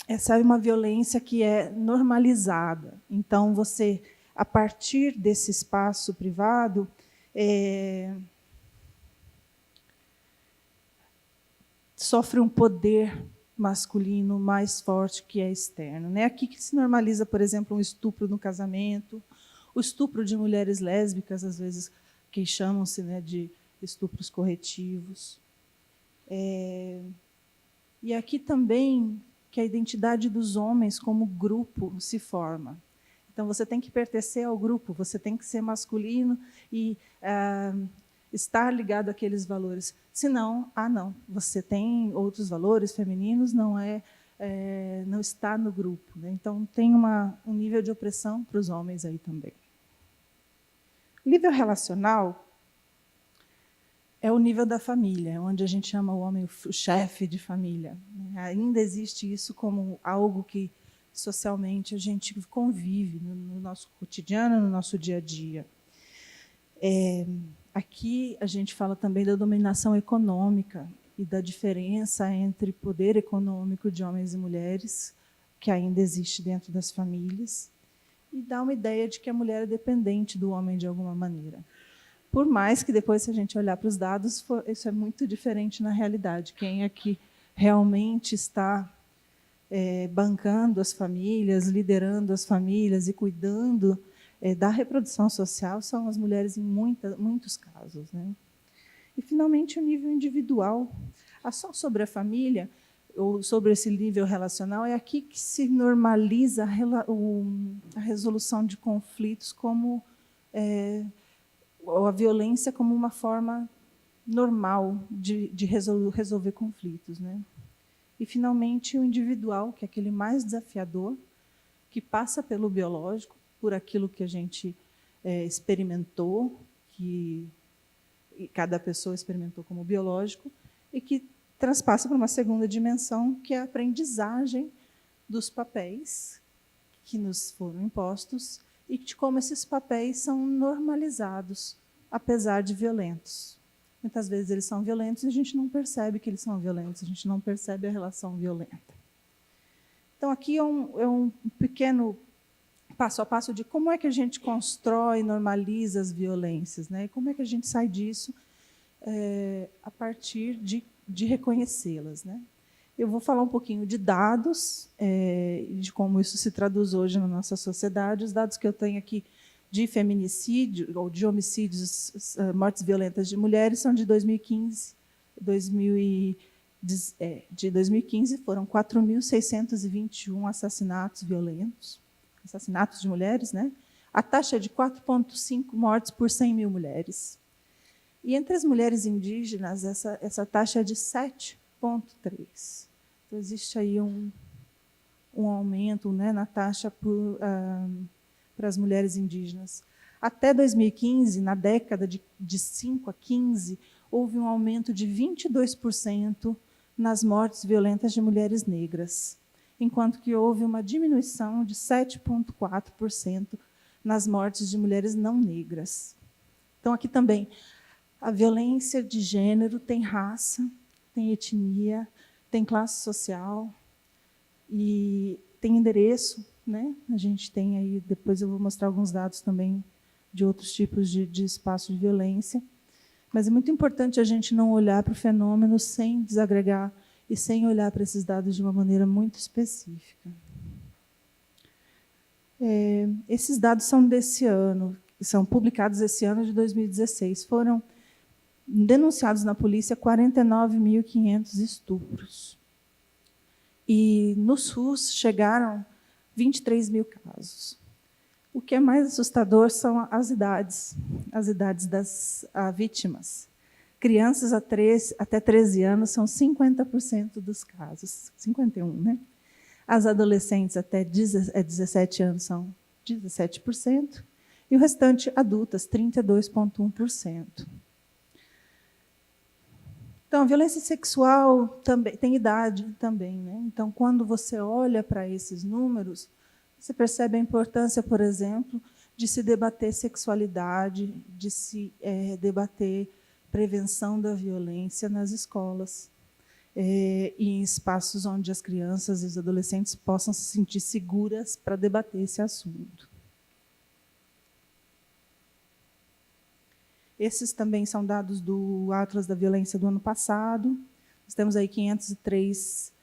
Essa é uma violência que é normalizada. Então, você, a partir desse espaço privado, sofre um poder masculino mais forte que é externo, né? Aqui que se normaliza, por exemplo, um estupro no casamento, o estupro de mulheres lésbicas, às vezes, que chamam-se, né, de estupros corretivos. E aqui também que a identidade dos homens como grupo se forma. Então, você tem que pertencer ao grupo, você tem que ser masculino e estar ligado àqueles valores. Senão, não, você tem outros valores femininos, não está no grupo, né? Então, tem um nível de opressão para os homens aí também. O nível relacional é o nível da família, onde a gente chama o homem o chefe de família. Ainda existe isso como algo que socialmente a gente convive no nosso cotidiano, no nosso dia a dia. Aqui a gente fala também da dominação econômica e da diferença entre poder econômico de homens e mulheres, que ainda existe dentro das famílias, e dá uma ideia de que a mulher é dependente do homem de alguma maneira. Por mais que depois, se a gente olhar para os dados, isso é muito diferente na realidade. Quem é que realmente está bancando as famílias, liderando as famílias e cuidando da reprodução social são as mulheres em muitos casos, né? E, finalmente, o nível individual. A ação sobre a família, ou sobre esse nível relacional, é aqui que se normaliza a resolução de conflitos como a violência como uma forma normal de resolver conflitos, né? E, finalmente, o individual, que é aquele mais desafiador, que passa pelo biológico, por aquilo que a gente experimentou, que cada pessoa experimentou como biológico, e que transpassa para uma segunda dimensão, que é a aprendizagem dos papéis que nos foram impostos e de como esses papéis são normalizados, apesar de violentos. Muitas vezes eles são violentos e a gente não percebe que eles são violentos, a gente não percebe a relação violenta. Então, aqui é um pequeno passo a passo de como é que a gente constrói e normaliza as violências, né? E como é que a gente sai disso a partir de reconhecê-las, né? Eu vou falar um pouquinho de dados, de como isso se traduz hoje na nossa sociedade. Os dados que eu tenho aqui de feminicídio, ou de homicídios, mortes violentas de mulheres, são de 2015. De 2015 foram 4.621 assassinatos violentos, assassinatos de mulheres, né? A taxa é de 4,5 mortes por 100 mil mulheres. E entre as mulheres indígenas, essa taxa é de 7,3. Então, existe aí um aumento, né, na taxa para as mulheres indígenas. Até 2015, na década de 5 a 15, houve um aumento de 22% nas mortes violentas de mulheres negras, enquanto que houve uma diminuição de 7,4% nas mortes de mulheres não negras. Então, aqui também, a violência de gênero tem raça, tem etnia, tem classe social e tem endereço, né? A gente tem aí, depois eu vou mostrar alguns dados também de outros tipos de espaço de violência. Mas é muito importante a gente não olhar para o fenômeno sem desagregar e sem olhar para esses dados de uma maneira muito específica. Esses dados são desse ano, são publicados esse ano de 2016. Foram denunciados na polícia 49.500 estupros. E no SUS chegaram 23 mil casos. O que é mais assustador são as idades das vítimas. Crianças até 13 anos são 50% dos casos, 51%, né? As adolescentes até 17 anos são 17%, e o restante adultas, 32,1%. Então, a violência sexual também tem idade também, né? Então, quando você olha para esses números, você percebe a importância, por exemplo, de se debater sexualidade, de se debater prevenção da violência nas escolas, e em espaços onde as crianças e os adolescentes possam se sentir seguras para debater esse assunto. Esses também são dados do Atlas da Violência do ano passado. Nós temos aí 503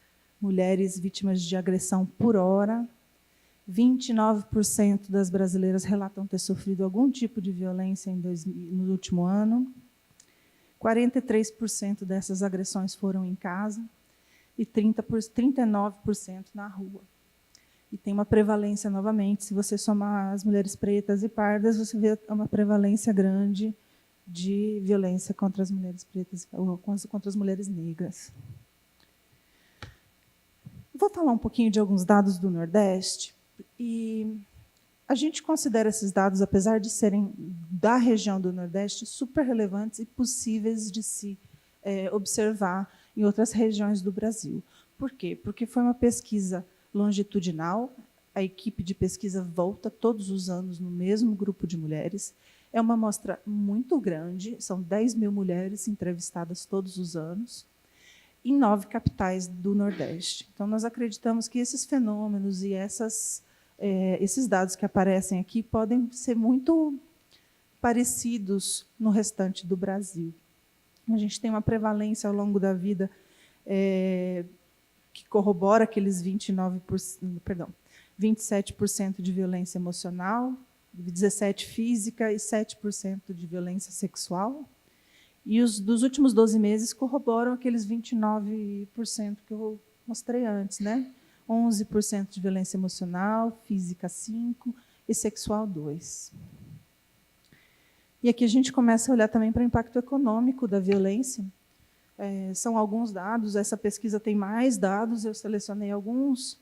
mulheres vítimas de agressão por hora. 29% das brasileiras relatam ter sofrido algum tipo de violência no último ano. 43% dessas agressões foram em casa e 39% na rua. E tem uma prevalência, novamente, se você somar as mulheres pretas e pardas, você vê uma prevalência grande de violência contra as mulheres pretas ou contra as mulheres negras. Vou falar um pouquinho de alguns dados do Nordeste. E a gente considera esses dados, apesar de serem da região do Nordeste, super relevantes e possíveis de se observar em outras regiões do Brasil. Por quê? Porque foi uma pesquisa longitudinal, a equipe de pesquisa volta todos os anos no mesmo grupo de mulheres. É uma amostra muito grande, são 10 mil mulheres entrevistadas todos os anos, em 9 capitais do Nordeste. Então, nós acreditamos que esses fenômenos e esses dados que aparecem aqui podem ser muito parecidos no restante do Brasil. A gente tem uma prevalência ao longo da vida que corrobora aqueles 27% de violência emocional, 17% física e 7% de violência sexual. E os dos últimos 12 meses corroboram aqueles 29% que eu mostrei antes, né? 11% de violência emocional, física 5% e sexual 2%. E aqui a gente começa a olhar também para o impacto econômico da violência. São alguns dados, essa pesquisa tem mais dados, eu selecionei alguns.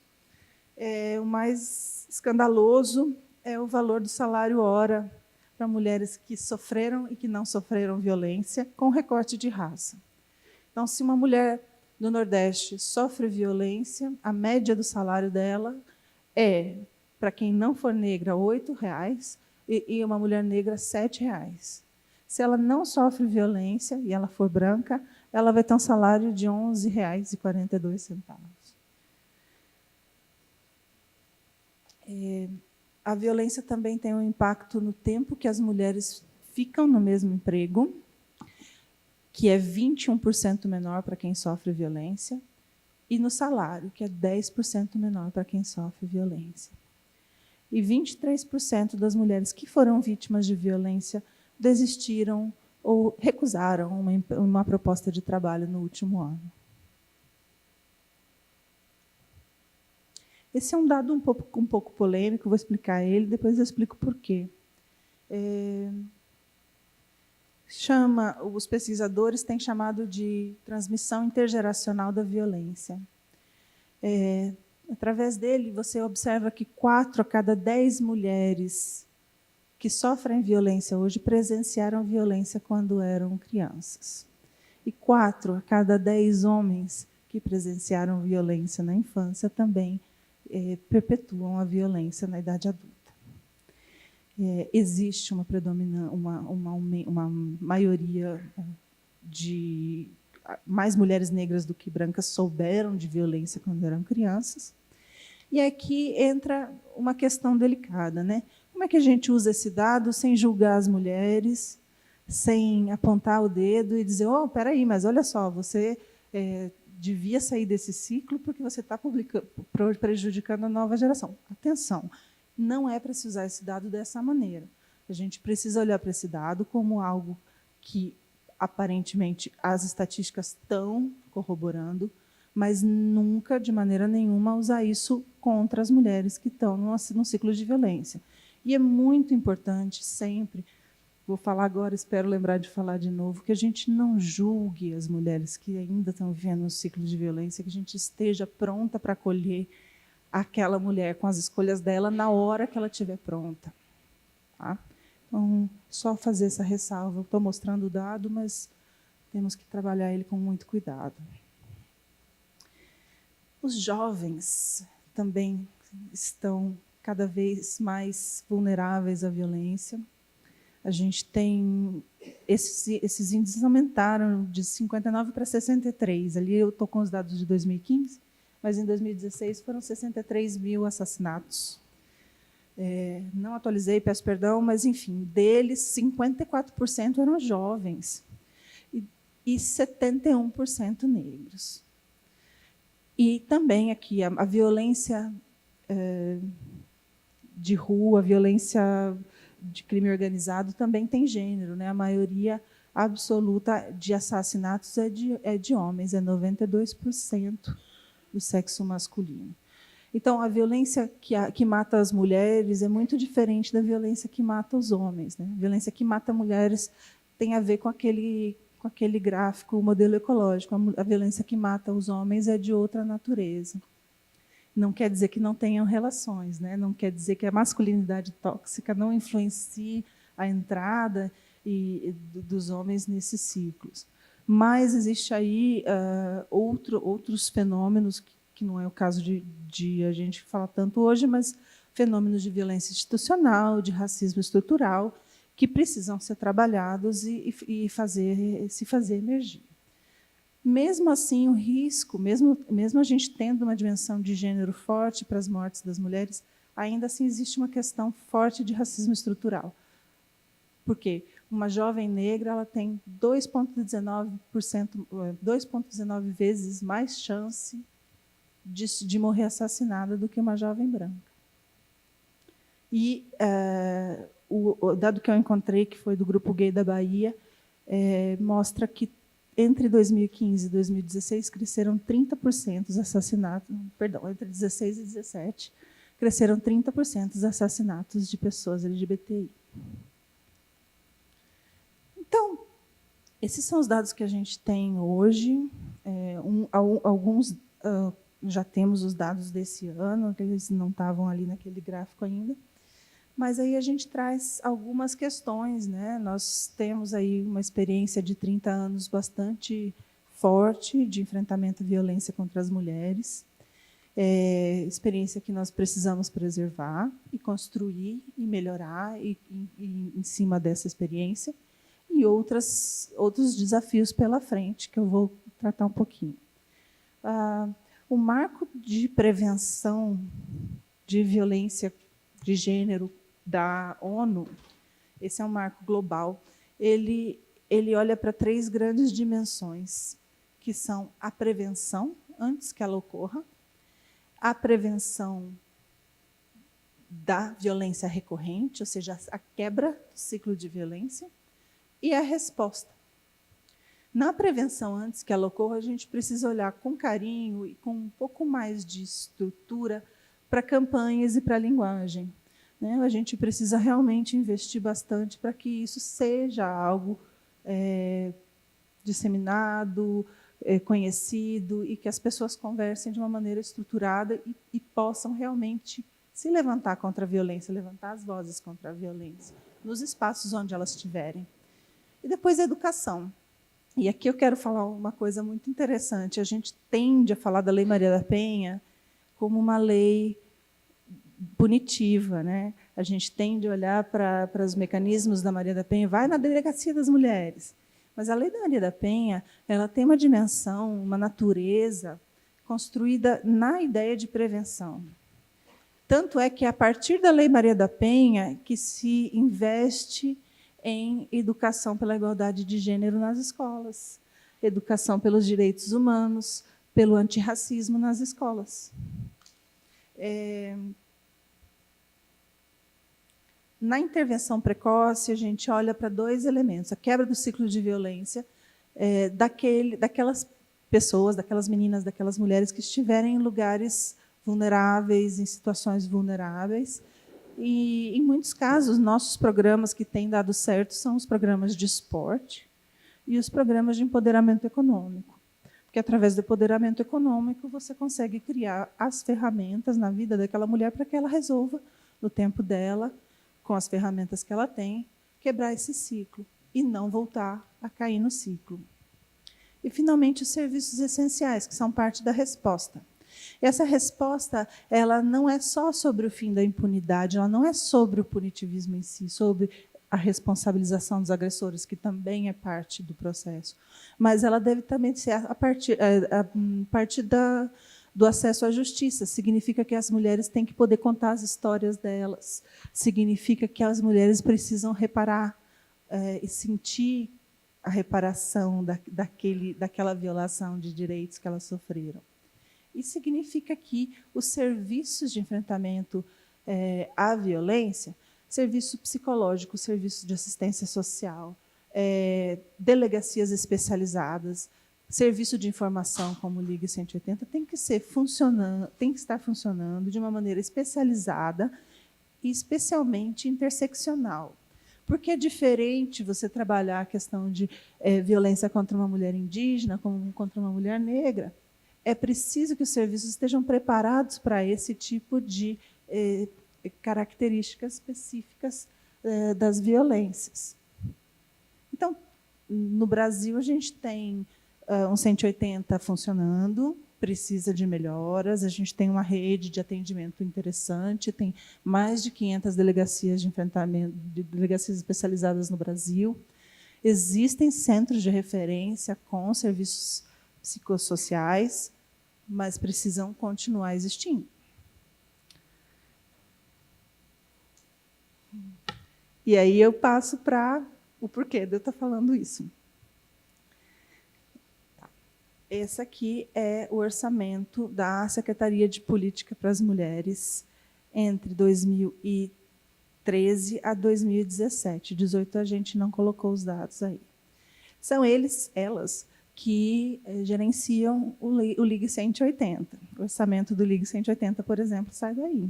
O mais escandaloso é o valor do salário hora para mulheres que sofreram e que não sofreram violência, com recorte de raça. Então, se uma mulher do Nordeste sofre violência, a média do salário dela é para quem não for negra, R$ 8,00 e uma mulher negra, R$ 7,00. Se ela não sofre violência e ela for branca, ela vai ter um salário de R$ 11,42. A violência também tem um impacto no tempo que as mulheres ficam no mesmo emprego, que é 21% menor para quem sofre violência, e no salário, que é 10% menor para quem sofre violência. E 23% das mulheres que foram vítimas de violência desistiram ou recusaram uma proposta de trabalho no último ano. Esse é um dado um pouco polêmico, vou explicar ele, depois eu explico por quê. Os pesquisadores têm chamado de transmissão intergeracional da violência. Através dele, você observa que 4 a cada 10 mulheres que sofrem violência hoje presenciaram violência quando eram crianças. E 4 a cada 10 homens que presenciaram violência na infância também perpetuam a violência na idade adulta. Existe uma maioria de mais mulheres negras do que brancas souberam de violência quando eram crianças. E aqui entra uma questão delicada, né? Como é que a gente usa esse dado sem julgar as mulheres, sem apontar o dedo e dizer, espera aí, mas olha só, você devia sair desse ciclo porque você está prejudicando a nova geração. Atenção, não é para se usar esse dado dessa maneira. A gente precisa olhar para esse dado como algo que, aparentemente, as estatísticas estão corroborando, mas nunca, de maneira nenhuma, usar isso contra as mulheres que estão num ciclo de violência. E é muito importante sempre, vou falar agora, espero lembrar de falar de novo, que a gente não julgue as mulheres que ainda estão vivendo um ciclo de violência, que a gente esteja pronta para acolher aquela mulher com as escolhas dela na hora que ela estiver pronta. Tá? Então, só fazer essa ressalva. Eu estou mostrando o dado, mas temos que trabalhar ele com muito cuidado. Os jovens também estão cada vez mais vulneráveis à violência. A gente tem... Esses índices aumentaram de 59 para 63. Ali eu estou com os dados de 2015, mas em 2016 foram 63 mil assassinatos. Não atualizei, peço perdão, mas, enfim, deles, 54% eram jovens e 71% negros. E também aqui a violência de rua, a violência de crime organizado também tem gênero, né? A maioria absoluta de assassinatos é de homens, 92% do sexo masculino. Então, a violência que mata as mulheres é muito diferente da violência que mata os homens, né? A violência que mata mulheres tem a ver com aquele gráfico, o modelo ecológico. A violência que mata os homens é de outra natureza. Não quer dizer que não tenham relações, né? Não quer dizer que a masculinidade tóxica não influencie a entrada dos homens nesses ciclos. Mas existe aí outros fenômenos, que não é o caso de a gente falar tanto hoje, mas fenômenos de violência institucional, de racismo estrutural, que precisam ser trabalhados e se fazer emergir. Mesmo assim, o risco, mesmo a gente tendo uma dimensão de gênero forte para as mortes das mulheres, ainda assim existe uma questão forte de racismo estrutural. Por quê? Uma jovem negra ela tem 2,19 vezes mais chance de morrer assassinada do que uma jovem branca. E o dado que eu encontrei, que foi do Grupo Gay da Bahia, mostra que entre 2015 e 2016 cresceram 30% os assassinatos, perdão, entre 16 e 17 cresceram 30% os assassinatos de pessoas LGBTI. Então, esses são os dados que a gente tem hoje. Alguns já temos os dados desse ano, que eles não estavam ali naquele gráfico ainda. Mas aí a gente traz algumas questões, né? Nós temos aí uma experiência de 30 anos bastante forte de enfrentamento à violência contra as mulheres. experiência que nós precisamos preservar e construir e melhorar em cima dessa experiência, e outros desafios pela frente, que eu vou tratar um pouquinho. O marco de prevenção de violência de gênero da ONU, esse é um marco global, ele olha para 3 grandes dimensões, que são a prevenção, antes que ela ocorra, a prevenção da violência recorrente, ou seja, a quebra do ciclo de violência, e a resposta. Na prevenção, antes que ela ocorra, a gente precisa olhar com carinho e com um pouco mais de estrutura para campanhas e para a linguagem. Né? A gente precisa realmente investir bastante para que isso seja algo disseminado, conhecido, e que as pessoas conversem de uma maneira estruturada e possam realmente se levantar contra a violência, levantar as vozes contra a violência, nos espaços onde elas estiverem. E depois a educação. E aqui eu quero falar uma coisa muito interessante. A gente tende a falar da Lei Maria da Penha como uma lei punitiva, né? A gente tende a olhar para os mecanismos da Maria da Penha, vai na Delegacia das Mulheres. Mas a Lei da Maria da Penha, ela tem uma dimensão, uma natureza construída na ideia de prevenção. Tanto é que, a partir da Lei Maria da Penha, que se investe em educação pela igualdade de gênero nas escolas, educação pelos direitos humanos, pelo antirracismo nas escolas. Na intervenção precoce, a gente olha para 2 elementos: a quebra do ciclo de violência daquelas pessoas, daquelas meninas, daquelas mulheres que estiverem em lugares vulneráveis, em situações vulneráveis. E, em muitos casos, nossos programas que têm dado certo são os programas de esporte e os programas de empoderamento econômico. Porque, através do empoderamento econômico, você consegue criar as ferramentas na vida daquela mulher para que ela resolva, no tempo dela, com as ferramentas que ela tem, quebrar esse ciclo e não voltar a cair no ciclo. E, finalmente, os serviços essenciais, que são parte da resposta. Essa resposta, ela não é só sobre o fim da impunidade, ela não é sobre o punitivismo em si, sobre a responsabilização dos agressores, que também é parte do processo, mas ela deve também ser a partir do acesso à justiça. Significa que as mulheres têm que poder contar as histórias delas, significa que as mulheres precisam reparar e sentir a reparação daquela violação de direitos que elas sofreram. E significa que os serviços de enfrentamento à violência, serviço psicológico, serviço de assistência social, delegacias especializadas, serviço de informação como o Ligue 180, tem que estar funcionando de uma maneira especializada e especialmente interseccional. Porque é diferente você trabalhar a questão de violência contra uma mulher indígena, como contra uma mulher negra. É preciso que os serviços estejam preparados para esse tipo de características específicas das violências. Então, no Brasil, a gente tem um 180 funcionando, precisa de melhoras, a gente tem uma rede de atendimento interessante, tem mais de 500 delegacias de enfrentamento, delegacias especializadas no Brasil. Existem centros de referência com serviços psicossociais, mas precisam continuar existindo. E aí eu passo para o porquê de eu estar falando isso. Esse aqui é o orçamento da Secretaria de Política para as Mulheres entre 2013 a 2017. 2018 a gente não colocou os dados aí. São elas que gerenciam o Ligue 180. O orçamento do Ligue 180, por exemplo, sai daí.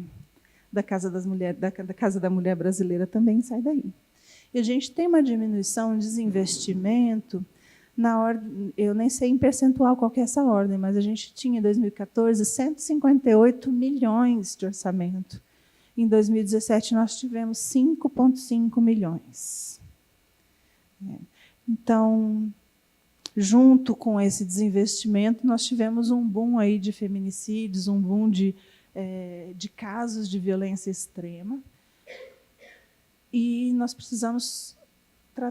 Da Casa da Mulher Brasileira também sai daí. E a gente tem uma diminuição de desinvestimento na ordem, eu nem sei em percentual qual que é essa ordem, mas a gente tinha, em 2014, 158 milhões de orçamento. Em 2017, nós tivemos 5,5 milhões. Então, junto com esse desinvestimento, nós tivemos um boom aí de feminicídios, um boom de casos de violência extrema. E nós precisamos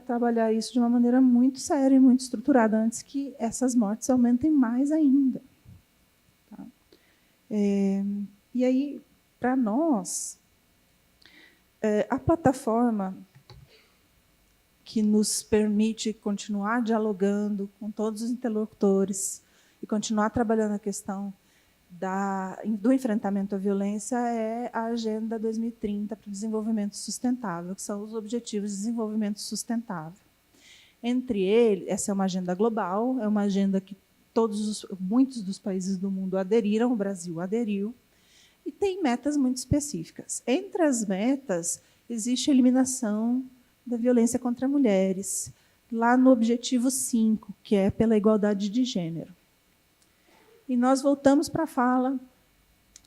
trabalhar isso de uma maneira muito séria e muito estruturada, antes que essas mortes aumentem mais ainda. Tá? E aí, para nós, a plataforma que nos permite continuar dialogando com todos os interlocutores e continuar trabalhando a questão do enfrentamento à violência é a Agenda 2030 para o Desenvolvimento Sustentável, que são os Objetivos de Desenvolvimento Sustentável. Entre eles, essa é uma agenda global, é uma agenda que muitos dos países do mundo aderiram, o Brasil aderiu, e tem metas muito específicas. Entre as metas, existe a eliminação da violência contra mulheres, lá no objetivo 5, que é pela igualdade de gênero. E nós voltamos para a fala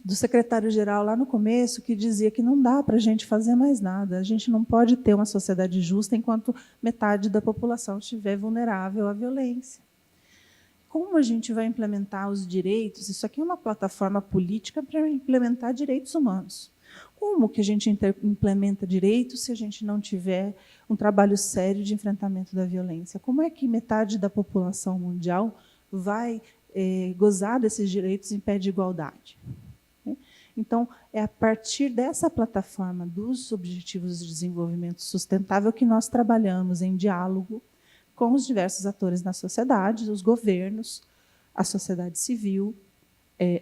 do secretário-geral lá no começo, que dizia que não dá para a gente fazer mais nada, a gente não pode ter uma sociedade justa enquanto metade da população estiver vulnerável à violência. Como a gente vai implementar os direitos? Isso aqui é uma plataforma política para implementar direitos humanos. Como que a gente implementa direitos se a gente não tiver um trabalho sério de enfrentamento da violência? Como é que metade da população mundial vai gozar desses direitos em pé de igualdade? Então, é a partir dessa plataforma dos Objetivos de Desenvolvimento Sustentável que nós trabalhamos em diálogo com os diversos atores na sociedade, os governos, a sociedade civil,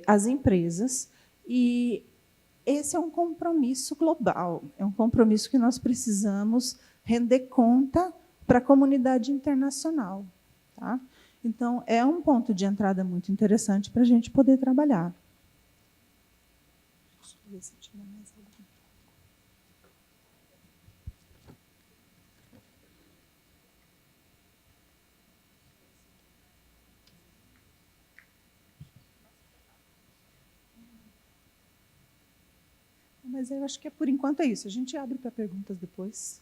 as empresas, e esse é um compromisso global, é um compromisso que nós precisamos render conta para a comunidade internacional. Tá? Então, é um ponto de entrada muito interessante para a gente poder trabalhar. Deixa eu ver se tiver mais algum. Mas eu acho que, por enquanto, é isso. A gente abre para perguntas depois.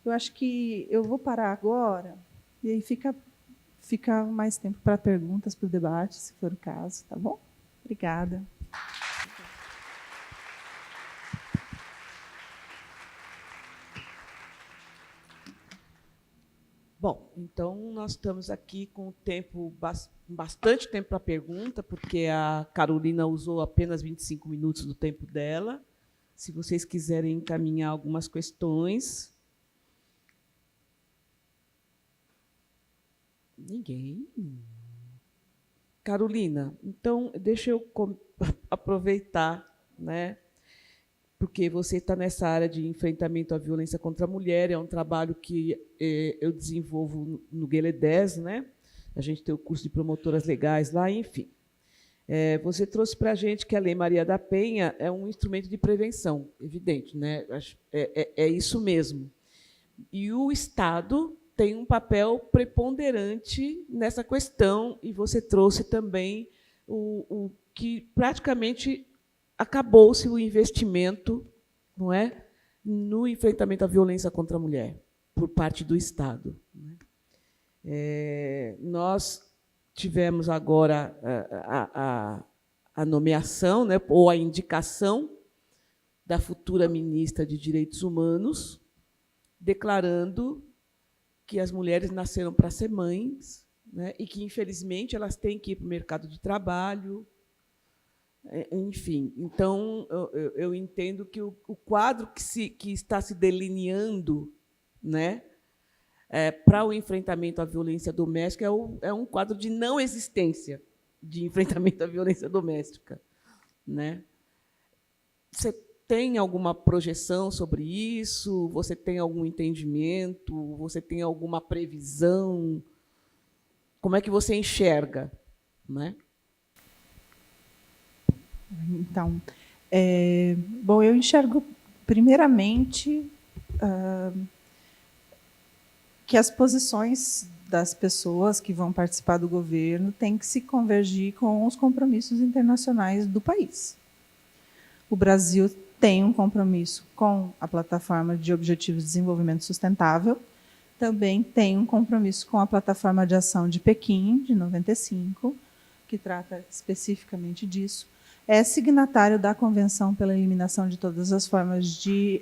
Eu acho que eu vou parar agora, e aí fica mais tempo para perguntas, para o debate, se for o caso. Tá bom? Obrigada. Bom, então nós estamos aqui com bastante tempo para pergunta, porque a Carolina usou apenas 25 minutos do tempo dela. Se vocês quiserem encaminhar algumas questões. Ninguém. Carolina, então, deixa eu aproveitar, né? Porque você está nessa área de enfrentamento à violência contra a mulher, é um trabalho que eu desenvolvo no GLE10, né? A gente tem o curso de promotoras legais lá, enfim. Você trouxe para a gente que a Lei Maria da Penha é um instrumento de prevenção, evidente, né? É isso mesmo. E o Estado tem um papel preponderante nessa questão, e você trouxe também o que praticamente acabou-se o investimento, não é, no enfrentamento à violência contra a mulher por parte do Estado. Nós tivemos agora a nomeação, né, ou a indicação da futura ministra de Direitos Humanos, declarando que as mulheres nasceram para ser mães, né, e que, infelizmente, elas têm que ir para o mercado de trabalho. Enfim, então, eu entendo que o quadro que está se delineando, né, para o enfrentamento à violência doméstica é um quadro de não existência de enfrentamento à violência doméstica. Né? Você tem alguma projeção sobre isso? Você tem algum entendimento? Você tem alguma previsão? Como é que você enxerga? Né? Então, bom, eu enxergo, primeiramente, que as posições das pessoas que vão participar do governo têm que se convergir com os compromissos internacionais do país. O Brasil tem um compromisso com a Plataforma de Objetivos de Desenvolvimento Sustentável, também tem um compromisso com a Plataforma de Ação de Pequim, de 95, que trata especificamente disso. É signatário da Convenção pela Eliminação de Todas as Formas de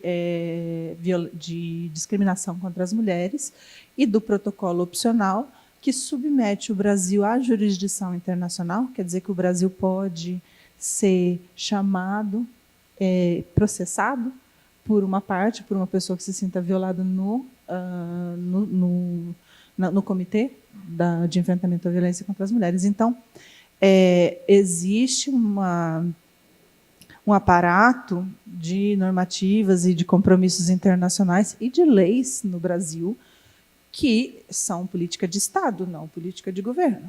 Discriminação contra as Mulheres e do Protocolo Opcional, que submete o Brasil à jurisdição internacional, quer dizer que o Brasil pode ser chamado, processado por uma parte, por uma pessoa que se sinta violada no Comitê de Enfrentamento à Violência contra as Mulheres. Então, existe um aparato de normativas e de compromissos internacionais e de leis no Brasil que são política de Estado, não política de governo.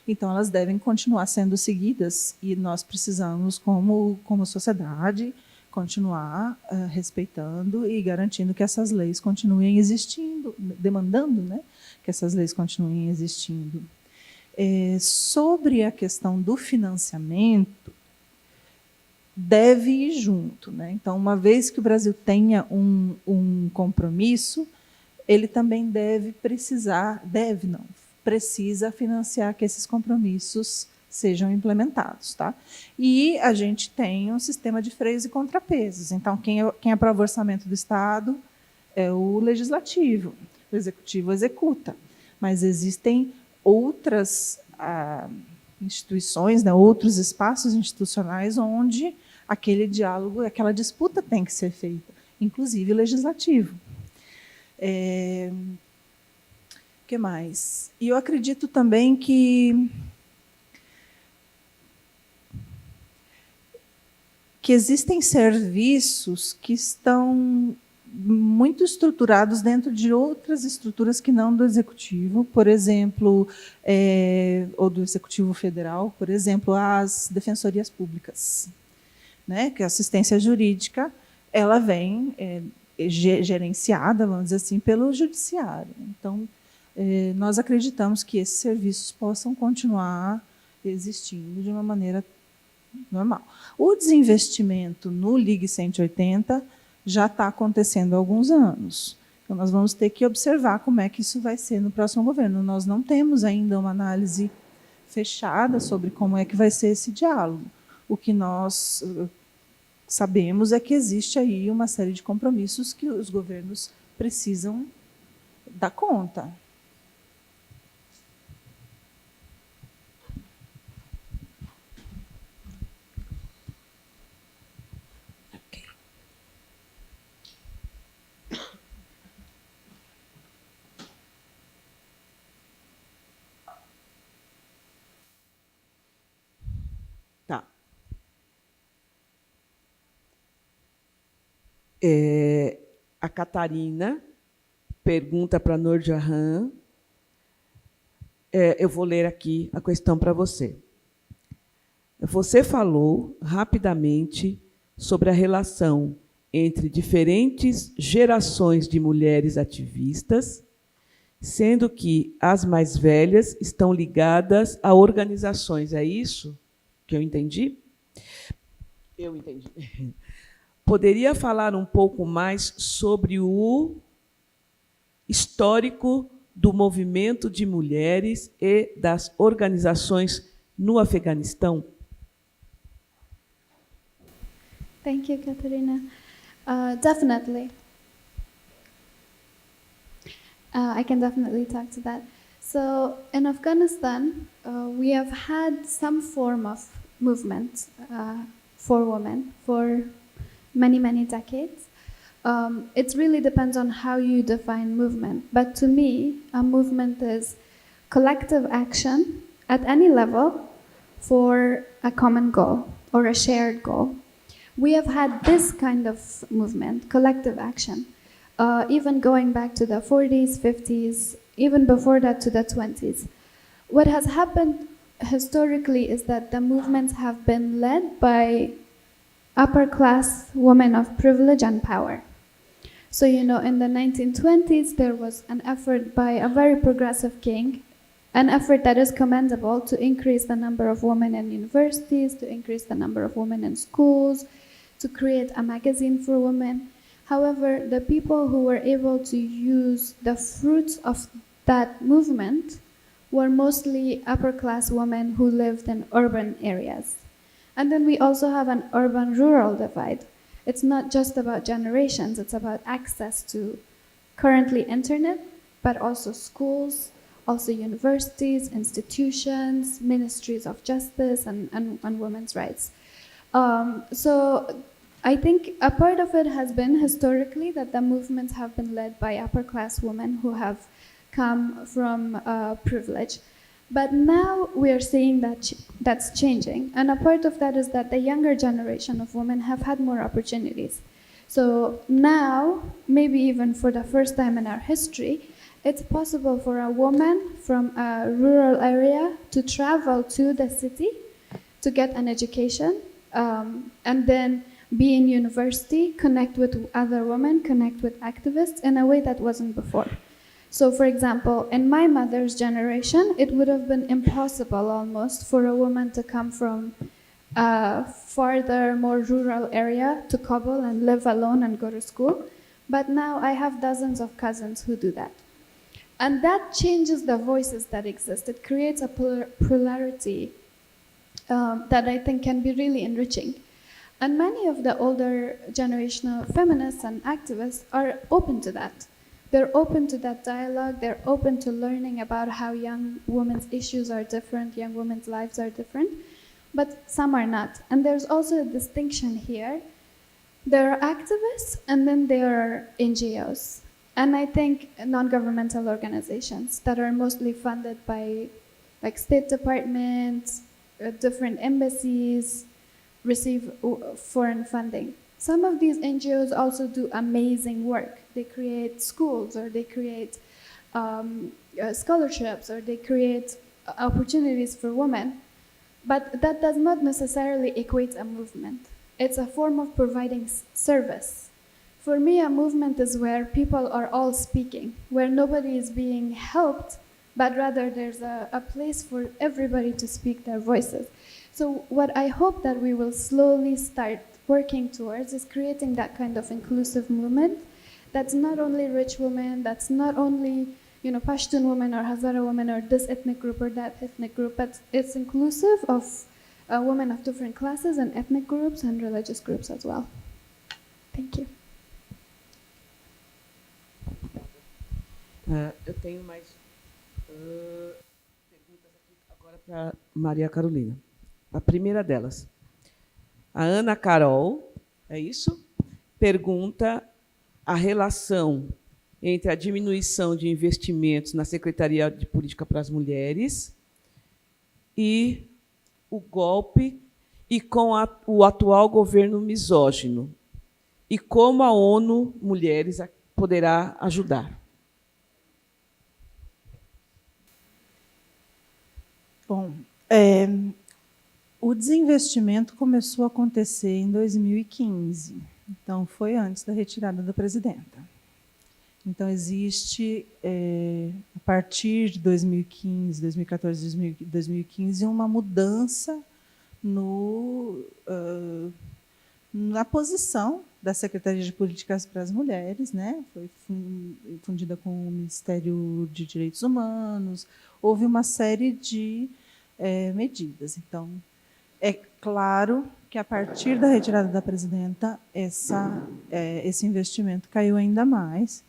Então, elas devem continuar sendo seguidas e nós precisamos, como sociedade, continuar respeitando e garantindo que essas leis continuem existindo, demandando, né, que essas leis continuem existindo. Sobre a questão do financiamento, deve ir junto, né? Então, uma vez que o Brasil tenha um compromisso, ele também precisa financiar que esses compromissos sejam implementados. Tá? E a gente tem um sistema de freios e contrapesos. Então, quem aprova o orçamento do Estado é o Legislativo, o Executivo executa. Mas existem outras instituições, né, outros espaços institucionais onde aquele diálogo, aquela disputa tem que ser feita, inclusive legislativo. Que mais? E eu acredito também que existem serviços que estão muito estruturados dentro de outras estruturas que não do Executivo, por exemplo, ou do Executivo Federal, por exemplo, as defensorias públicas, né? Que a assistência jurídica ela vem gerenciada, vamos dizer assim, pelo Judiciário. Então, nós acreditamos que esses serviços possam continuar existindo de uma maneira normal. O desinvestimento no Ligue 180 já está acontecendo há alguns anos. Então, nós vamos ter que observar como é que isso vai ser no próximo governo. Nós não temos ainda uma análise fechada sobre como é que vai ser esse diálogo. O que nós sabemos é que existe aí uma série de compromissos que os governos precisam dar conta. Tá. A Catarina pergunta para a Nur Jahan. Eu vou ler aqui a questão para você. Você falou rapidamente sobre a relação entre diferentes gerações de mulheres ativistas, sendo que as mais velhas estão ligadas a organizações. É isso que eu entendi? Eu entendi. Poderia falar um pouco mais sobre o histórico do movimento de mulheres e das organizações no Afeganistão? Thank you, Katerina. Definitely. I can definitely talk to that. So, in Afghanistan, we have had some form of movement for women for many, many decades. It really depends on how you define movement. But to me, a movement is collective action at any level for a common goal or a shared goal. We have had this kind of movement, collective action, even going back to the 40s, 50s, even before that to the 20s. What has happened historically is that the movements have been led by upper class women of privilege and power. So, you know, in the 1920s, there was an effort by a very progressive king, an effort that is commendable to increase the number of women in universities, to increase the number of women in schools, to create a magazine for women. However, the people who were able to use the fruits of that movement were mostly upper-class women who lived in urban areas. And then we also have an urban-rural divide. It's not just about generations, it's about access to currently internet, but also schools, also universities, institutions, ministries of justice, and women's rights. So I think a part of it has been historically that the movements have been led by upper-class women who have come from privilege. But now we are seeing that that's changing. And a part of that is that the younger generation of women have had more opportunities. So now, maybe even for the first time in our history, it's possible for a woman from a rural area to travel to the city to get an education, and then be in university, connect with other women, connect with activists in a way that wasn't before. So, for example, in my mother's generation, it would have been impossible almost for a woman to come from a farther, more rural area to Kabul and live alone and go to school. But now I have dozens of cousins who do that. And that changes the voices that exist. It creates a plurality that I think can be really enriching. And many of the older generational feminists and activists are open to that. They're open to that dialogue. They're open to learning about how young women's issues are different, young women's lives are different, but some are not. And there's also a distinction here. There are activists, and then there are NGOs. And I think non-governmental organizations that are mostly funded by like State Departments, different embassies, receive foreign funding. Some of these NGOs also do amazing work. They create schools, or they create scholarships, or they create opportunities for women. But that does not necessarily equate a movement. It's a form of providing service. For me, a movement is where people are all speaking, where nobody is being helped, but rather there's a place for everybody to speak their voices. So what I hope that we will slowly start working towards is creating that kind of inclusive movement that's not only rich women, that's not only Pashtun women or Hazara women or this ethnic group or that ethnic group, but it's inclusive of women of different classes and ethnic groups and religious groups as well. Thank you. Eu tenho mais perguntas aqui agora para Maria Carolina. A primeira delas. A Ana Carol, é isso? Pergunta a relação entre a diminuição de investimentos na Secretaria de Política para as Mulheres e o golpe e com o atual governo misógino, e como a ONU Mulheres poderá ajudar. Bom, o desinvestimento começou a acontecer em 2015, então foi antes da retirada da presidenta. Então existe, a partir de 2015, 2014, 2015, uma mudança na posição da Secretaria de Políticas para as Mulheres, né? Foi fundida com o Ministério de Direitos Humanos, houve uma série de medidas. Então, é claro que, a partir da retirada da presidenta, esse investimento caiu ainda mais,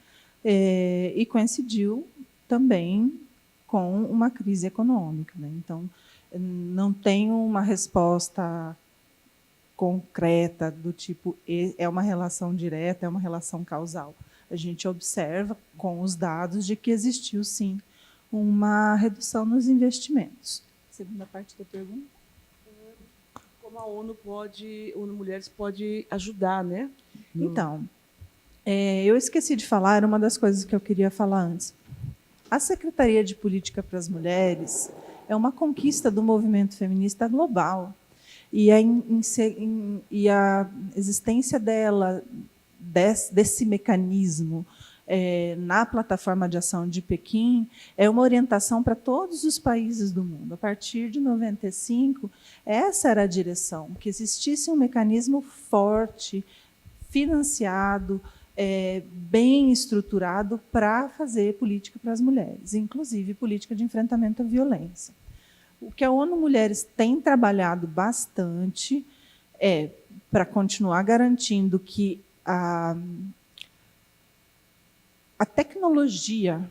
e coincidiu também com uma crise econômica, né? Então, não tem uma resposta concreta do tipo é uma relação direta, é uma relação causal. A gente observa com os dados de que existiu, sim, uma redução nos investimentos. Segunda parte da pergunta. Como a ONU Mulheres pode ajudar, né? Então, eu esqueci de falar, era uma das coisas que eu queria falar antes. A Secretaria de Política para as Mulheres é uma conquista do movimento feminista global. E a existência dela, desse mecanismo, na plataforma de ação de Pequim, é uma orientação para todos os países do mundo. A partir de 95, essa era a direção, que existisse um mecanismo forte, financiado, bem estruturado para fazer política para as mulheres, inclusive política de enfrentamento à violência. O que a ONU Mulheres tem trabalhado bastante é para continuar garantindo que a tecnologia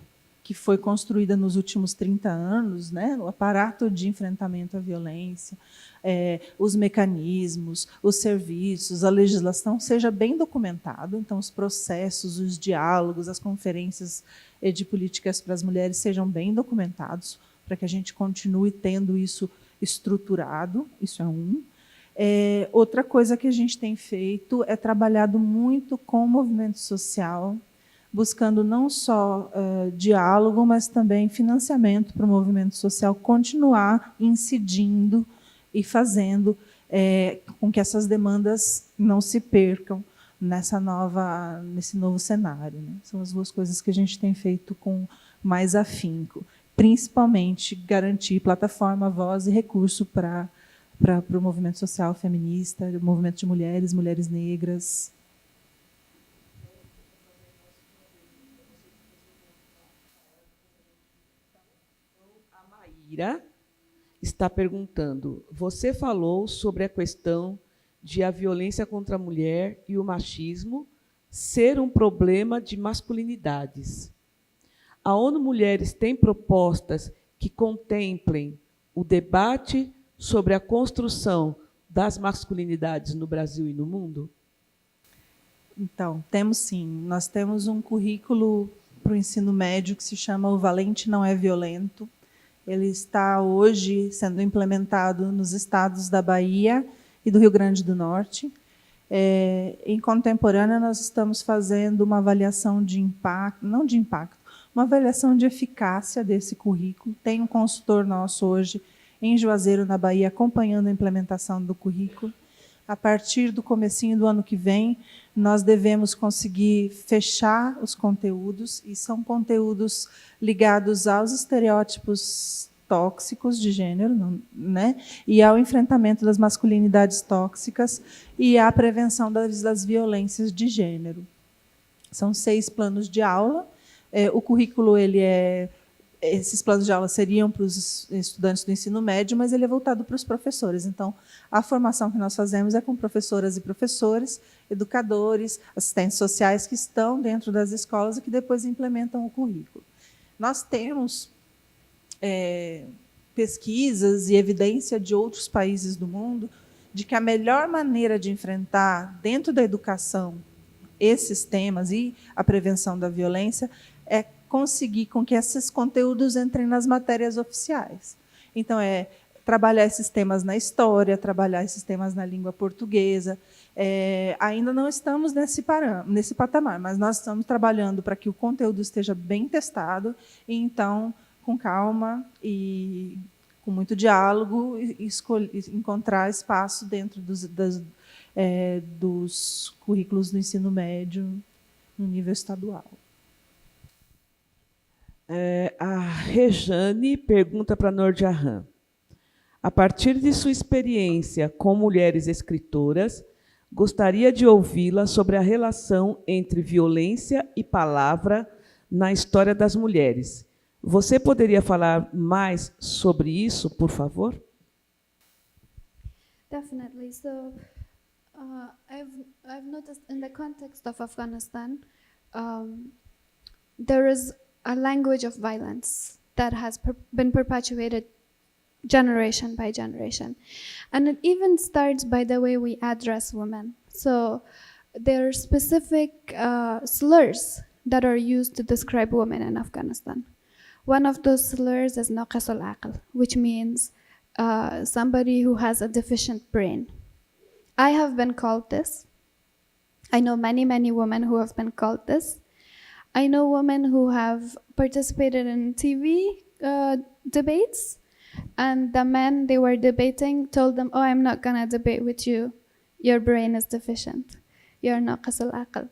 que foi construída nos últimos 30 anos, né, o aparato de enfrentamento à violência, os mecanismos, os serviços, a legislação, seja bem documentado. Então, os processos, os diálogos, as conferências de políticas para as mulheres sejam bem documentados, para que a gente continue tendo isso estruturado. Isso é um. Outra coisa que a gente tem feito é trabalhado muito com o movimento social, buscando não só diálogo, mas também financiamento para o movimento social continuar incidindo e fazendo com que essas demandas não se percam nesse novo cenário, né? São as duas coisas que a gente tem feito com mais afinco, principalmente garantir plataforma, voz e recurso para o movimento social feminista, o movimento de mulheres, mulheres negras. Ira está perguntando: você falou sobre a questão de a violência contra a mulher e o machismo ser um problema de masculinidades. A ONU Mulheres tem propostas que contemplem o debate sobre a construção das masculinidades no Brasil e no mundo? Então, temos sim. Nós temos um currículo para o ensino médio que se chama O Valente Não é Violento. Ele está hoje sendo implementado nos estados da Bahia e do Rio Grande do Norte. Em contemporânea, nós estamos fazendo uma avaliação de impacto, não de impacto, uma avaliação de eficácia desse currículo. Tem um consultor nosso hoje em Juazeiro, na Bahia, acompanhando a implementação do currículo. A partir do comecinho do ano que vem, nós devemos conseguir fechar os conteúdos, e são conteúdos ligados aos estereótipos tóxicos de gênero, né? E ao enfrentamento das masculinidades tóxicas e à prevenção das violências de gênero. São 6 planos de aula. O currículo, esses planos de aula seriam para os estudantes do ensino médio, mas ele é voltado para os professores. Então, a formação que nós fazemos é com professoras e professores, educadores, assistentes sociais que estão dentro das escolas e que depois implementam o currículo. Nós temos pesquisas e evidência de outros países do mundo de que a melhor maneira de enfrentar, dentro da educação, esses temas e a prevenção da violência é conseguir com que esses conteúdos entrem nas matérias oficiais. Então, trabalhar esses temas na história, trabalhar esses temas na língua portuguesa. Ainda não estamos nesse patamar, mas nós estamos trabalhando para que o conteúdo esteja bem testado e, então, com calma e com muito diálogo, encontrar espaço dentro dos currículos do ensino médio no nível estadual. A Rejane pergunta para a Nordjahan: a partir de sua experiência com mulheres escritoras, gostaria de ouvi-la sobre a relação entre violência e palavra na história das mulheres. Você poderia falar mais sobre isso, por favor? Definitely. So, I've noticed in the context of Afghanistan, there is a language of violence that has been perpetuated generation by generation. And it even starts by the way we address women. So there are specific slurs that are used to describe women in Afghanistan. One of those slurs is naqas al-aql, which means somebody who has a deficient brain. I have been called this. I know many, many women who have been called this. I know women who have participated in TV debates, and the men they were debating told them, "Oh, I'm not gonna debate with you. Your brain is deficient. You're naqas al-aql."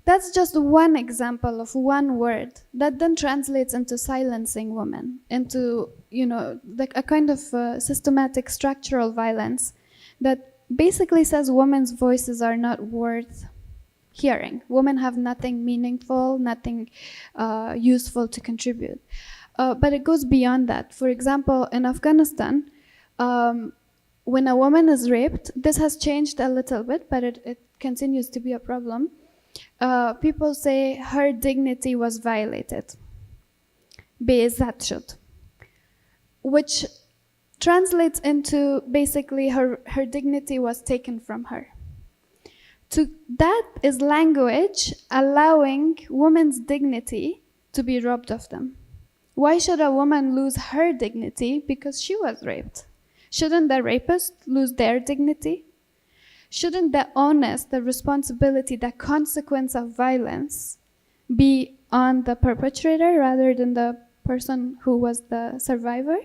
That's just one example of one word that then translates into silencing women, into like a kind of systematic structural violence that basically says women's voices are not worth hearing. Women have nothing meaningful, nothing useful to contribute. But it goes beyond that. For example, in Afghanistan, when a woman is raped, this has changed a little bit, but it continues to be a problem. People say her dignity was violated. Be'ezzat shud. Which translates into basically her dignity was taken from her. That is language allowing women's dignity to be robbed of them. Why should a woman lose her dignity because she was raped? Shouldn't the rapist lose their dignity? Shouldn't the onus, the responsibility, the consequence of violence be on the perpetrator rather than the person who was the survivor?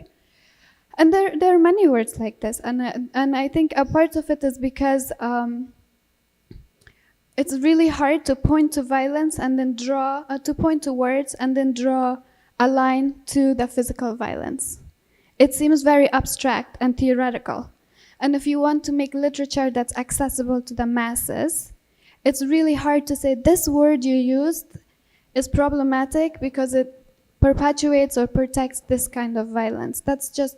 And there are many words like this, and I think a part of it is because it's really hard to point to violence and then to point to words and then draw a line to the physical violence. It seems very abstract and theoretical. And if you want to make literature that's accessible to the masses, it's really hard to say this word you used is problematic because it perpetuates or protects this kind of violence. That's just,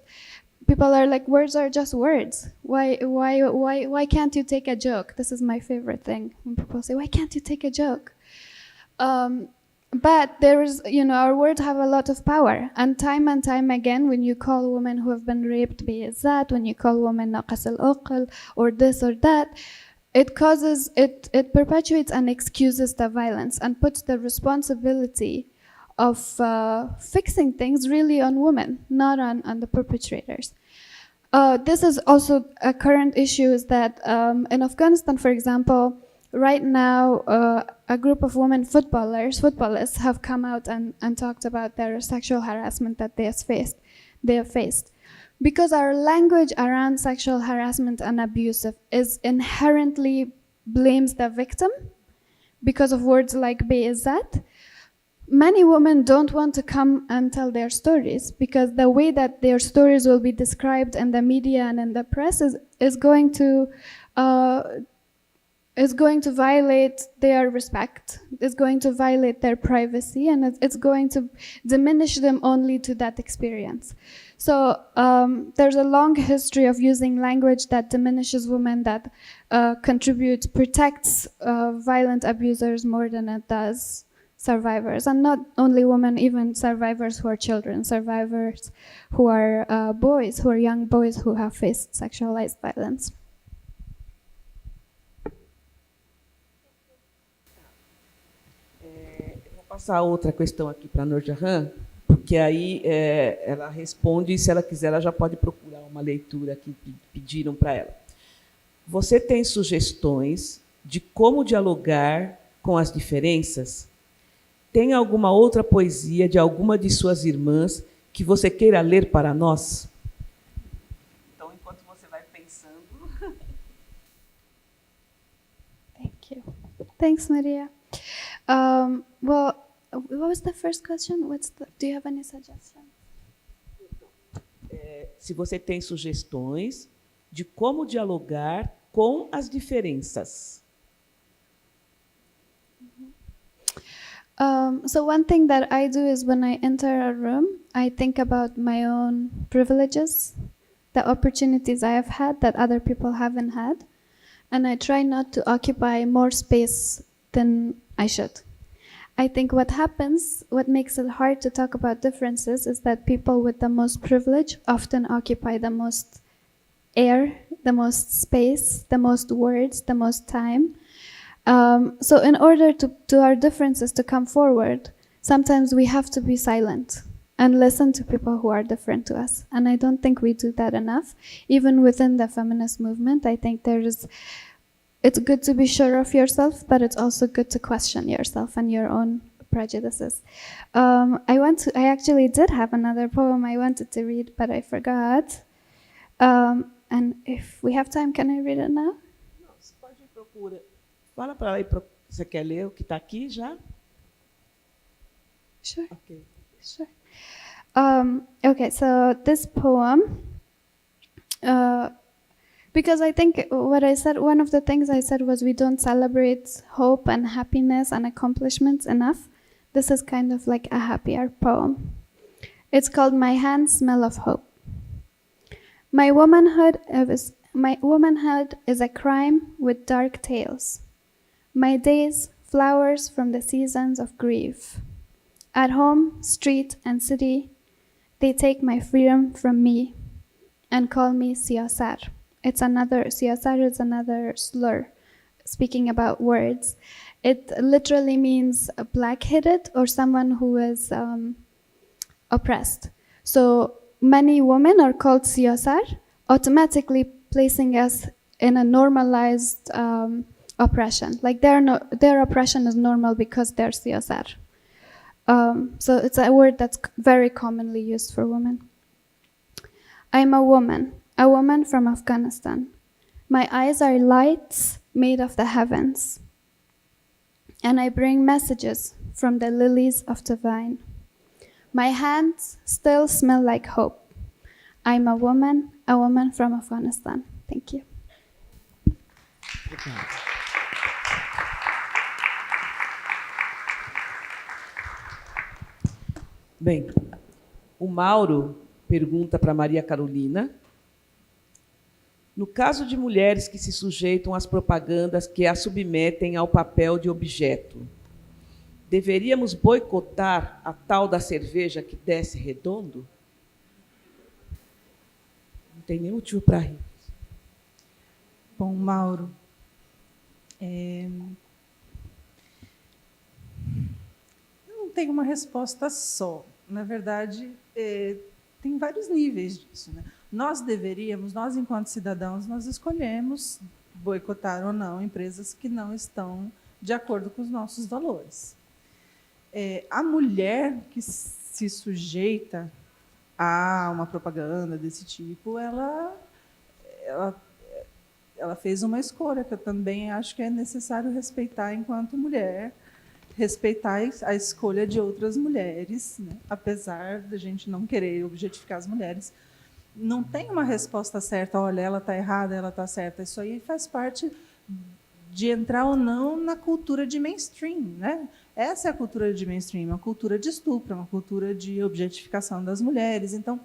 people are like, words are just words. Why can't you take a joke? This is my favorite thing when people say, why can't you take a joke? But there is, our words have a lot of power. And time again, when you call women who have been raped be'ezzat, when you call women naqas al-uql, or this or that, it perpetuates and excuses the violence and puts the responsibility of fixing things really on women, not on the perpetrators. This is also a current issue, is that in Afghanistan, for example, right now, a group of women footballists have come out and talked about their sexual harassment that they have faced. Because our language around sexual harassment and abuse is inherently blames the victim because of words like be'ezzat, many women don't want to come and tell their stories because the way that their stories will be described in the media and in the press is going to violate their respect, it's going to violate their privacy, and it's going to diminish them only to that experience. So there's a long history of using language that diminishes women, that protects violent abusers more than it does survivors. And not only women, even survivors who are children, survivors who are boys, who are young boys who have faced sexualized violence. Passar outra questão aqui para a Nurjahan, porque aí ela responde, e se ela quiser, ela já pode procurar uma leitura que pediram para ela. Você tem sugestões de como dialogar com as diferenças? Tem alguma outra poesia de alguma de suas irmãs que você queira ler para nós? Então, enquanto você vai pensando... Thank you. Thanks, Maria. Well, what was the first question? Do you have any suggestions? Se você tem sugestões de como dialogar com as diferenças. So one thing that I do is when I enter a room, I think about my own privileges, the opportunities I have had that other people haven't had, and I try not to occupy more space than I should. I think what makes it hard to talk about differences is that people with the most privilege often occupy the most air, the most space, the most words, the most time. So in order to our differences to come forward, sometimes we have to be silent and listen to people who are different to us. And I don't think we do that enough. Even within the feminist movement, I think it's good to be sure of yourself, but it's also good to question yourself and your own prejudices. I actually did have another poem I wanted to read, but I forgot. And if we have time, can I read it now? Não, você pode procurar. Fala para ela, você quer ler o que está aqui já? Sure. Okay. Sure. Okay, so this poem, Because I think what I said, one of the things I said was we don't celebrate hope and happiness and accomplishments enough. This is kind of like a happier poem. It's called My Hands Smell of Hope. My womanhood is a crime with dark tales. My days, flowers from the seasons of grief. At home, street, and city, they take my freedom from me and call me siyasar. Siyasar is another slur, speaking about words. It literally means black-headed or someone who is oppressed. So many women are called siyasar, automatically placing us in a normalized oppression. Like their oppression is normal because they're siyasar. So it's a word that's very commonly used for women. I'm a woman from Afghanistan. My eyes are lights made of the heavens, and I bring messages from the lilies of the vine. My hands still smell like hope. I'm a woman from Afghanistan. Thank you. Bem, o Mauro pergunta para Maria Carolina: no caso de mulheres que se sujeitam às propagandas que as submetem ao papel de objeto, deveríamos boicotar a tal da cerveja que desce redondo? Não tem nenhum motivo para rir. Bom, Mauro, eu não tenho uma resposta só. Na verdade, tem vários níveis disso, né? Nós, enquanto cidadãos, nós escolhemos boicotar ou não empresas que não estão de acordo com os nossos valores. A mulher que se sujeita a uma propaganda desse tipo, ela fez uma escolha, que eu também acho que é necessário respeitar enquanto mulher, respeitar a escolha de outras mulheres, né? Apesar da gente não querer objetificar as mulheres. Não tem uma resposta certa, olha, ela está errada, ela está certa. Isso aí faz parte de entrar ou não na cultura de mainstream, né? Essa é a cultura de mainstream, uma cultura de estupro, uma cultura de objetificação das mulheres. Então,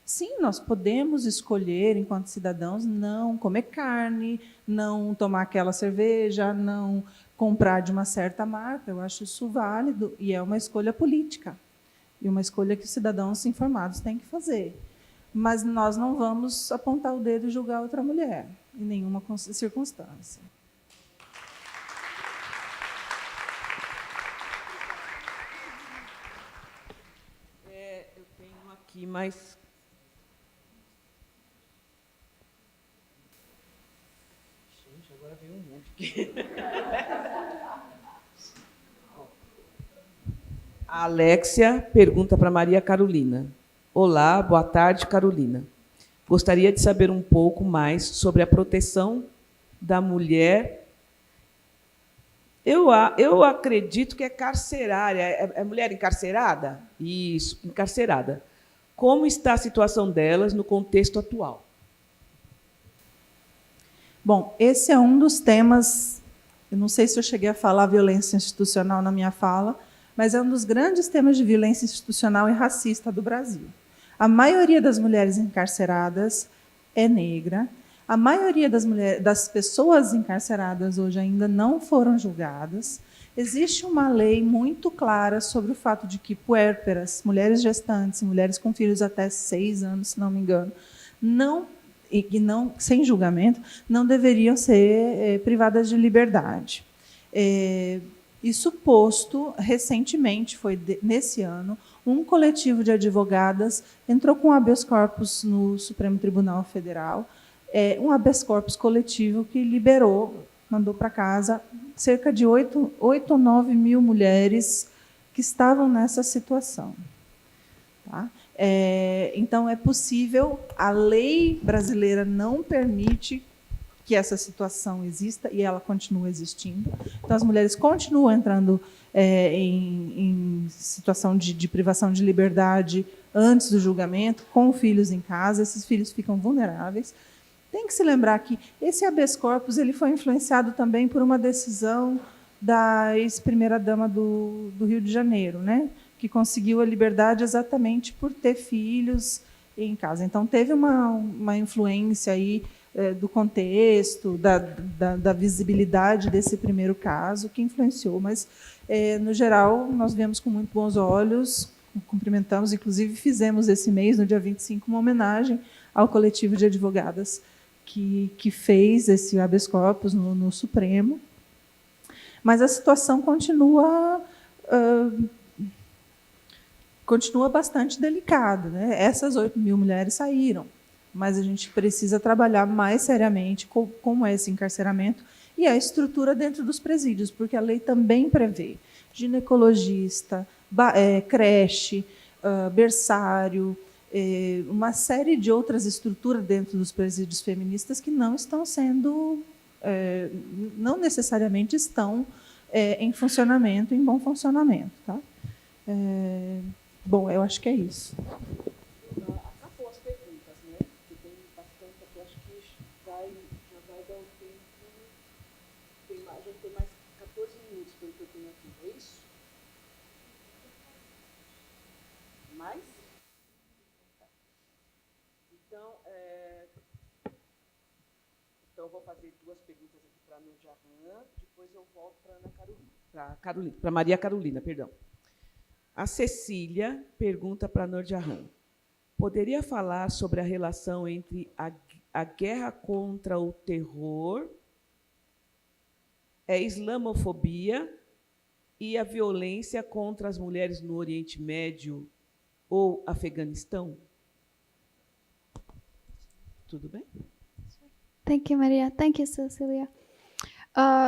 sim, nós podemos escolher, enquanto cidadãos, não comer carne, não tomar aquela cerveja, não comprar de uma certa marca. Eu acho isso válido e é uma escolha política e uma escolha que os cidadãos informados têm que fazer. Mas nós não vamos apontar o dedo e julgar outra mulher, em nenhuma circunstância. Eu tenho aqui mais... Gente, agora veio um monte aqui. A Alexia pergunta para Maria Carolina: olá, boa tarde, Carolina. Gostaria de saber um pouco mais sobre a proteção da mulher. Eu acredito que é carcerária. É mulher encarcerada? Isso, encarcerada. Como está a situação delas no contexto atual? Bom, esse é um dos temas, eu não sei se eu cheguei a falar violência institucional na minha fala, mas é um dos grandes temas de violência institucional e racista do Brasil. A maioria das mulheres encarceradas é negra. A maioria das pessoas encarceradas hoje ainda não foram julgadas. Existe uma lei muito clara sobre o fato de que puérperas, mulheres gestantes, mulheres com filhos até 6 anos, se não me engano, sem julgamento, não deveriam ser privadas de liberdade. Isso posto, recentemente, nesse ano, um coletivo de advogadas entrou com habeas corpus no Supremo Tribunal Federal, um habeas corpus coletivo que liberou, mandou para casa, cerca de 8 ou 9 mil mulheres que estavam nessa situação. Tá? Então, é possível, a lei brasileira não permite que essa situação exista e ela continua existindo. Então, as mulheres continuam entrando em situação de privação de liberdade antes do julgamento, com filhos em casa, esses filhos ficam vulneráveis. Tem que se lembrar que esse habeas corpus ele foi influenciado também por uma decisão da ex-primeira-dama do Rio de Janeiro, né? Que conseguiu a liberdade exatamente por ter filhos em casa. Então, teve uma influência aí do contexto, da visibilidade desse primeiro caso, que influenciou. Mas, no geral, nós vemos com muito bons olhos, cumprimentamos, inclusive fizemos esse mês, no dia 25, uma homenagem ao coletivo de advogadas que fez esse habeas corpus no Supremo. Mas a situação continua bastante delicada, né? Essas 8.000 mulheres saíram, mas a gente precisa trabalhar mais seriamente com esse encarceramento e a estrutura dentro dos presídios, porque a lei também prevê ginecologista, creche, berçário, uma série de outras estruturas dentro dos presídios feministas que não estão sendo, não necessariamente estão em funcionamento, em bom funcionamento. Tá? Bom, eu acho que é isso. Acabou as perguntas, né? Porque tem bastante aqui, acho que já vai dar um tempo. Já tem mais 14 minutos, pelo que eu tenho aqui, é isso? Mais? Então, eu vou fazer 2 perguntas aqui para a Nurjahan, depois eu volto para Ana Carolina, para Maria Carolina, perdão. A Cecília pergunta para a Nurjahan: poderia falar sobre a relação entre a guerra contra o terror, a islamofobia e a violência contra as mulheres no Oriente Médio ou Afeganistão? Tudo bem? Thank you, Maria. Thank you, Cecilia.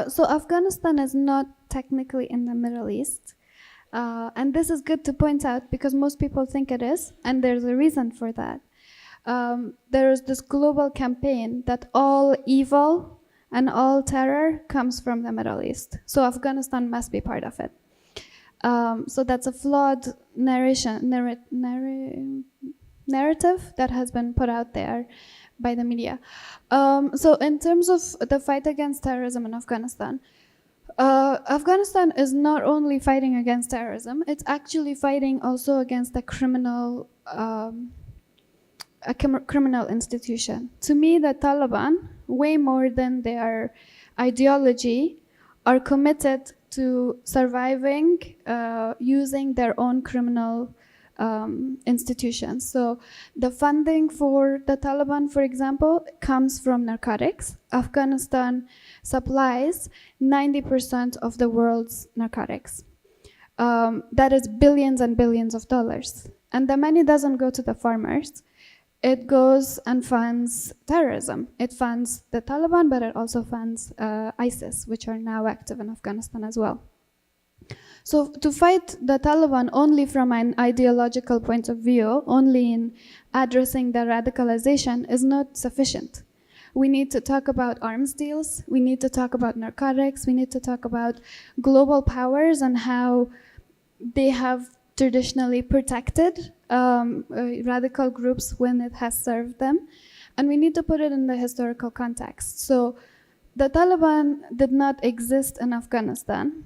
So Afghanistan is not technically in the Middle East. And this is good to point out because most people think it is, and there's a reason for that. There is this global campaign that all evil and all terror comes from the Middle East. So Afghanistan must be part of it. So that's a flawed narrative that has been put out there by the media. So in terms of the fight against terrorism in Afghanistan, Afghanistan is not only fighting against terrorism, it's actually fighting also against a criminal institution. To me, the Taliban, way more than their ideology, are committed to surviving using their own criminal institutions. So the funding for the Taliban, for example, comes from narcotics. Afghanistan supplies 90% of the world's narcotics. That is billions and billions of dollars. And the money doesn't go to the farmers. It goes and funds terrorism. It funds the Taliban, but it also funds ISIS, which are now active in Afghanistan as well. So to fight the Taliban only from an ideological point of view, only in addressing the radicalization, is not sufficient. We need to talk about arms deals, we need to talk about narcotics, we need to talk about global powers and how they have traditionally protected radical groups when it has served them. And we need to put it in the historical context. So the Taliban did not exist in Afghanistan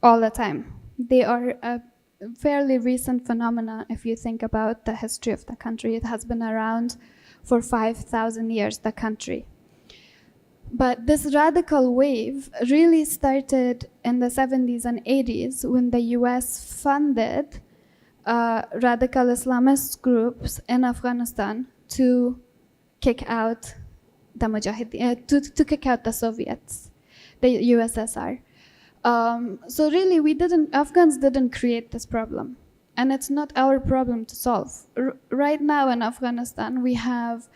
all the time. They are a fairly recent phenomenon if you think about the history of the country. It has been around for 5,000 years, the country. But this radical wave really started in the 70s and 80s when the US funded radical Islamist groups in Afghanistan to kick out the Mujahideen, to kick out the Soviets, the USSR. So really, Afghans didn't create this problem. And it's not our problem to solve. Right now in Afghanistan, we have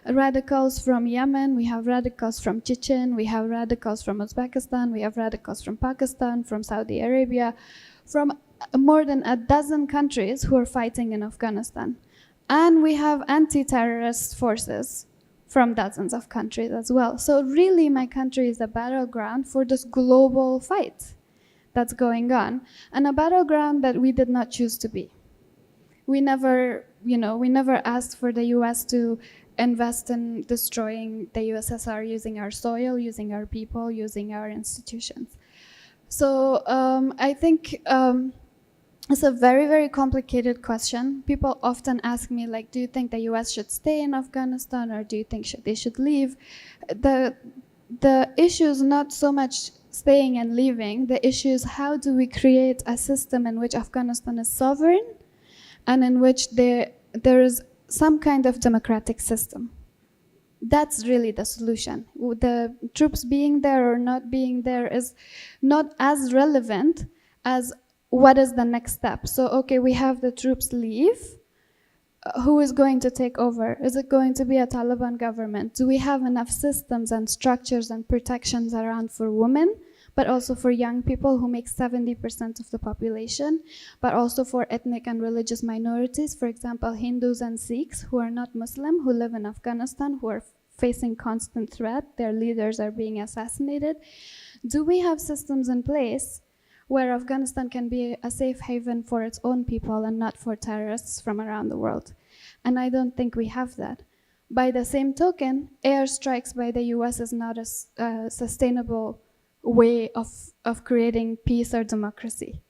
radicals from Yemen, we have radicals from Chechen, we have radicals from Uzbekistan, we have radicals from Pakistan, from Saudi Arabia, from more than a dozen countries who are fighting in Afghanistan. And we have anti-terrorist forces from dozens of countries as well. So really, my country is a battleground for this global fight that's going on, and a battleground that we did not choose to be. We never asked for the US to invest in destroying the USSR using our soil, using our people, using our institutions. So I think it's a very, very complicated question. People often ask me, like, do you think the US should stay in Afghanistan, or do you think they should leave? The issue is not so much staying and leaving. The issue is, how do we create a system in which Afghanistan is sovereign and in which there is some kind of democratic system. That's really the solution. The troops being there or not being there is not as relevant as what is the next step. So, okay, we have the troops leave. Who is going to take over? Is it going to be a Taliban government? Do we have enough systems and structures and protections around for women, but also for young people who make 70% of the population, but also for ethnic and religious minorities, for example, Hindus and Sikhs who are not Muslim, who live in Afghanistan, who are facing constant threat, their leaders are being assassinated. Do we have systems in place where Afghanistan can be a safe haven for its own people and not for terrorists from around the world? And I don't think we have that. By the same token, airstrikes by the US is not a sustainable way of creating peace or democracy.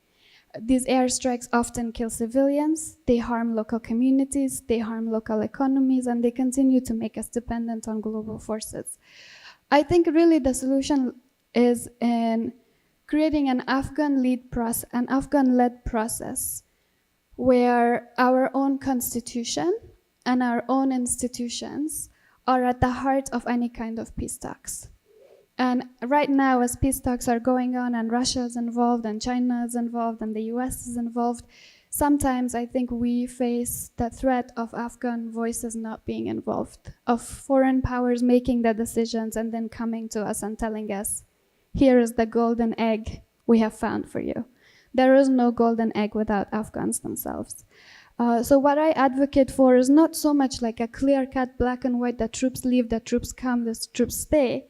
These airstrikes often kill civilians, they harm local communities, they harm local economies, and they continue to make us dependent on global forces. I think really the solution is in creating an Afghan-led process where our own constitution and our own institutions are at the heart of any kind of peace talks. And right now, as peace talks are going on and Russia is involved and China is involved and the US is involved, sometimes I think we face the threat of Afghan voices not being involved, of foreign powers making the decisions and then coming to us and telling us, here is the golden egg we have found for you. There is no golden egg without Afghans themselves. So what I advocate for is not so much like a clear-cut black and white, the troops leave, the troops come, the troops stay.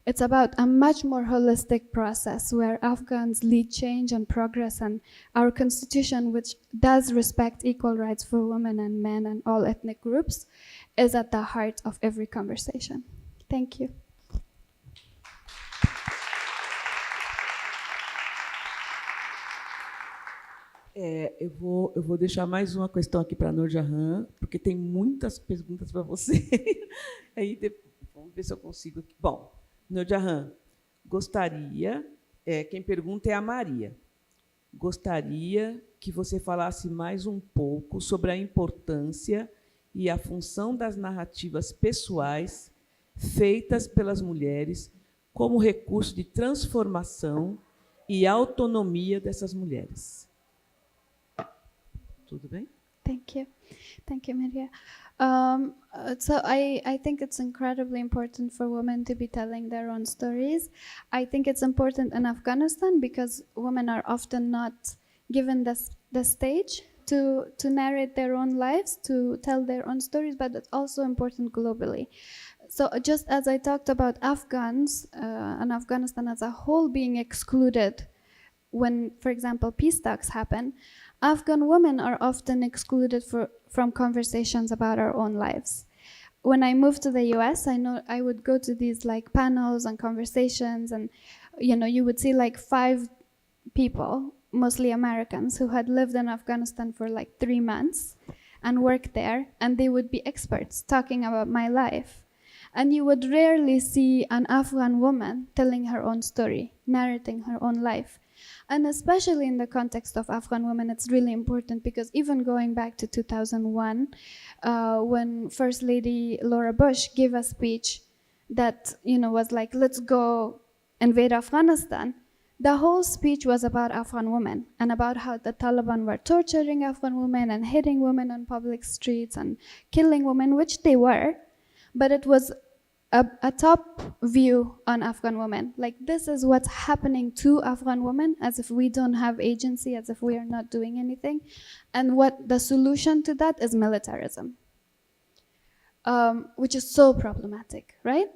It's about a much more holistic process where Afghans lead change and progress, and our constitution, which does respect equal rights for women and men and all ethnic groups, is at the heart of every conversation. Thank you. Eu vou deixar mais uma questão aqui para a Noor Jahan, porque tem muitas perguntas para você. Aí, vamos ver se eu consigo aqui. Bom, Noor Jahan, gostaria, quem pergunta é a Maria, gostaria que você falasse mais um pouco sobre a importância e a função das narrativas pessoais feitas pelas mulheres como recurso de transformação e autonomia dessas mulheres. Tudo bem? Thank you, Maria. So I think it's incredibly important for women to be telling their own stories. I think it's important in Afghanistan because women are often not given the stage to narrate their own lives, to tell their own stories, but it's also important globally. So just as I talked about Afghans and Afghanistan as a whole being excluded when, for example, peace talks happen, Afghan women are often excluded from conversations about our own lives. When I moved to the US, I know I would go to these like panels and conversations, and you would see like 5 people, mostly Americans, who had lived in Afghanistan for like 3 months and worked there, and they would be experts talking about my life. And you would rarely see an Afghan woman telling her own story, narrating her own life. And especially in the context of Afghan women, it's really important because even going back to 2001, when First Lady Laura Bush gave a speech that was like, let's go invade Afghanistan, the whole speech was about Afghan women and about how the Taliban were torturing Afghan women and hitting women on public streets and killing women, which they were, but it was a top view on Afghan women. Like, this is what's happening to Afghan women, as if we don't have agency, as if we are not doing anything. And what the solution to that is militarism, which is so problematic, right?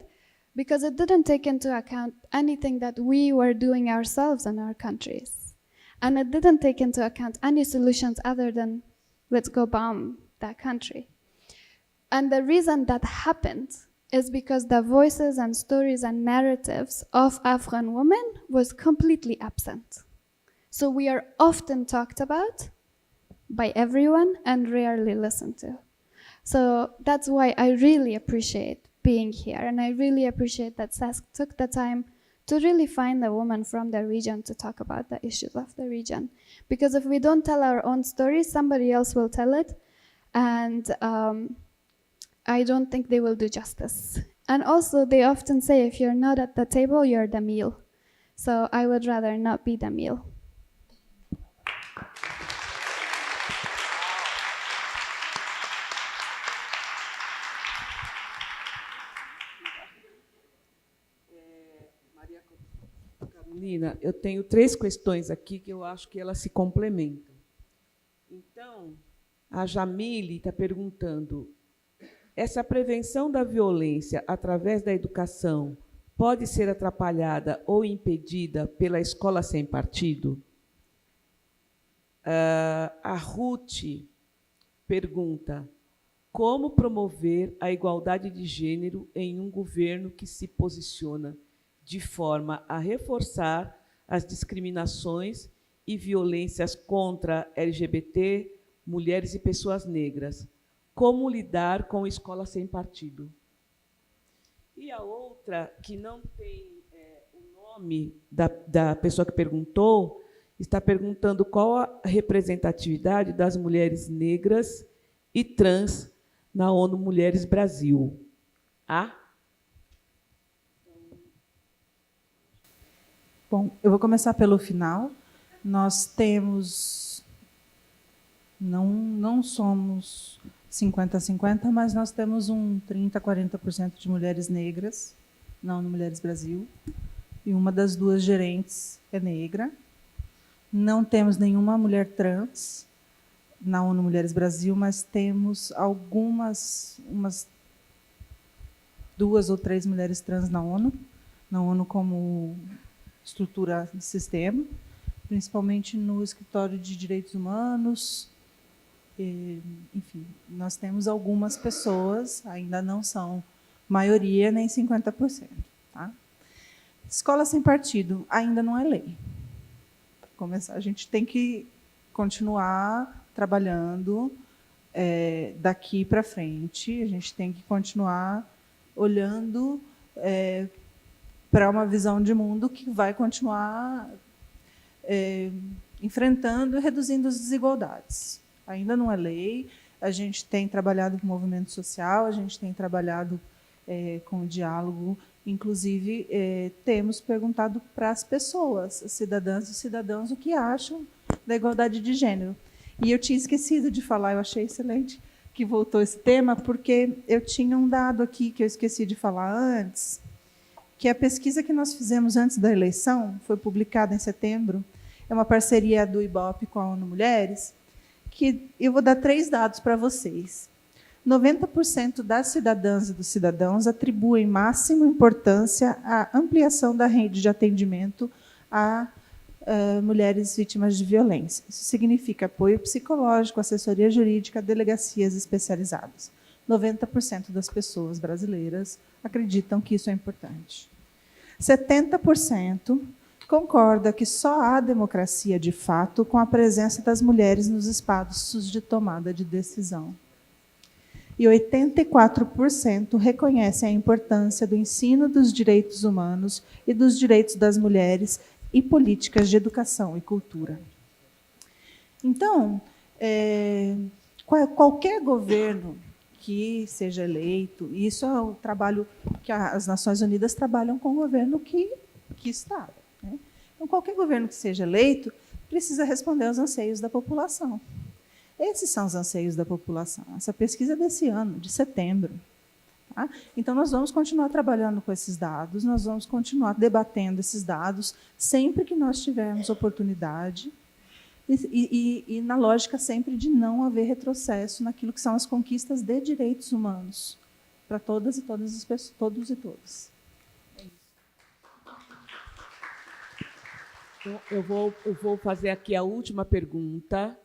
Because it didn't take into account anything that we were doing ourselves in our countries. And it didn't take into account any solutions other than, let's go bomb that country. And the reason that happened is because the voices and stories and narratives of Afghan women was completely absent. So we are often talked about by everyone and rarely listened to. So that's why I really appreciate being here, and I really appreciate that SASC took the time to really find a woman from the region to talk about the issues of the region. Because if we don't tell our own stories, somebody else will tell it, and I don't think they will do justice. And also, they often say, if you're not at the table, you're the meal. So I would rather not be the meal. Carolina, eu tenho 3 questões aqui que eu acho que elas se complementam. Então, a Jamile está perguntando: essa prevenção da violência através da educação pode ser atrapalhada ou impedida pela escola sem partido? A Ruth pergunta: como promover a igualdade de gênero em um governo que se posiciona de forma a reforçar as discriminações e violências contra LGBT, mulheres e pessoas negras? Como lidar com escola sem partido? E a outra, que não tem o nome da pessoa que perguntou, está perguntando qual a representatividade das mulheres negras e trans na ONU Mulheres Brasil. Bom, eu vou começar pelo final. Nós temos, não somos 50-50, mas nós temos um 30-40% de mulheres negras na ONU Mulheres Brasil, e uma das 2 gerentes é negra. Não temos nenhuma mulher trans na ONU Mulheres Brasil, mas temos umas 2 ou 3 mulheres trans na ONU como estrutura de sistema, principalmente no Escritório de Direitos Humanos. Enfim, nós temos algumas pessoas, ainda não são maioria, nem 50%. Tá? Escola sem partido ainda não é lei. Para começar, a gente tem que continuar trabalhando daqui para frente, a gente tem que continuar olhando para uma visão de mundo que vai continuar enfrentando e reduzindo as desigualdades. Ainda não é lei, a gente tem trabalhado com o movimento social, a gente tem trabalhado com o diálogo, inclusive temos perguntado para as pessoas, as cidadãs e cidadãos, o que acham da igualdade de gênero. E eu tinha esquecido de falar, eu achei excelente que voltou esse tema, porque eu tinha um dado aqui que eu esqueci de falar antes, que a pesquisa que nós fizemos antes da eleição, foi publicada em setembro, é uma parceria do IBOP com a ONU Mulheres, que eu vou dar 3 dados para vocês. 90% das cidadãs e dos cidadãos atribuem máxima importância à ampliação da rede de atendimento a mulheres vítimas de violência. Isso significa apoio psicológico, assessoria jurídica, delegacias especializadas. 90% das pessoas brasileiras acreditam que isso é importante. 70% concorda que só há democracia de fato com a presença das mulheres nos espaços de tomada de decisão. E 84% reconhecem a importância do ensino dos direitos humanos e dos direitos das mulheres e políticas de educação e cultura. Então, qualquer governo que seja eleito, e isso é o trabalho que as Nações Unidas trabalham com o governo que está. Né? Então, qualquer governo que seja eleito precisa responder aos anseios da população. Esses são os anseios da população. Essa pesquisa é desse ano, de setembro. Tá? Então, nós vamos continuar trabalhando com esses dados, nós vamos continuar debatendo esses dados sempre que nós tivermos oportunidade, e na lógica sempre de não haver retrocesso naquilo que são as conquistas de direitos humanos para todas e todas as pessoas, todos e todas. Então, eu vou fazer aqui a última pergunta,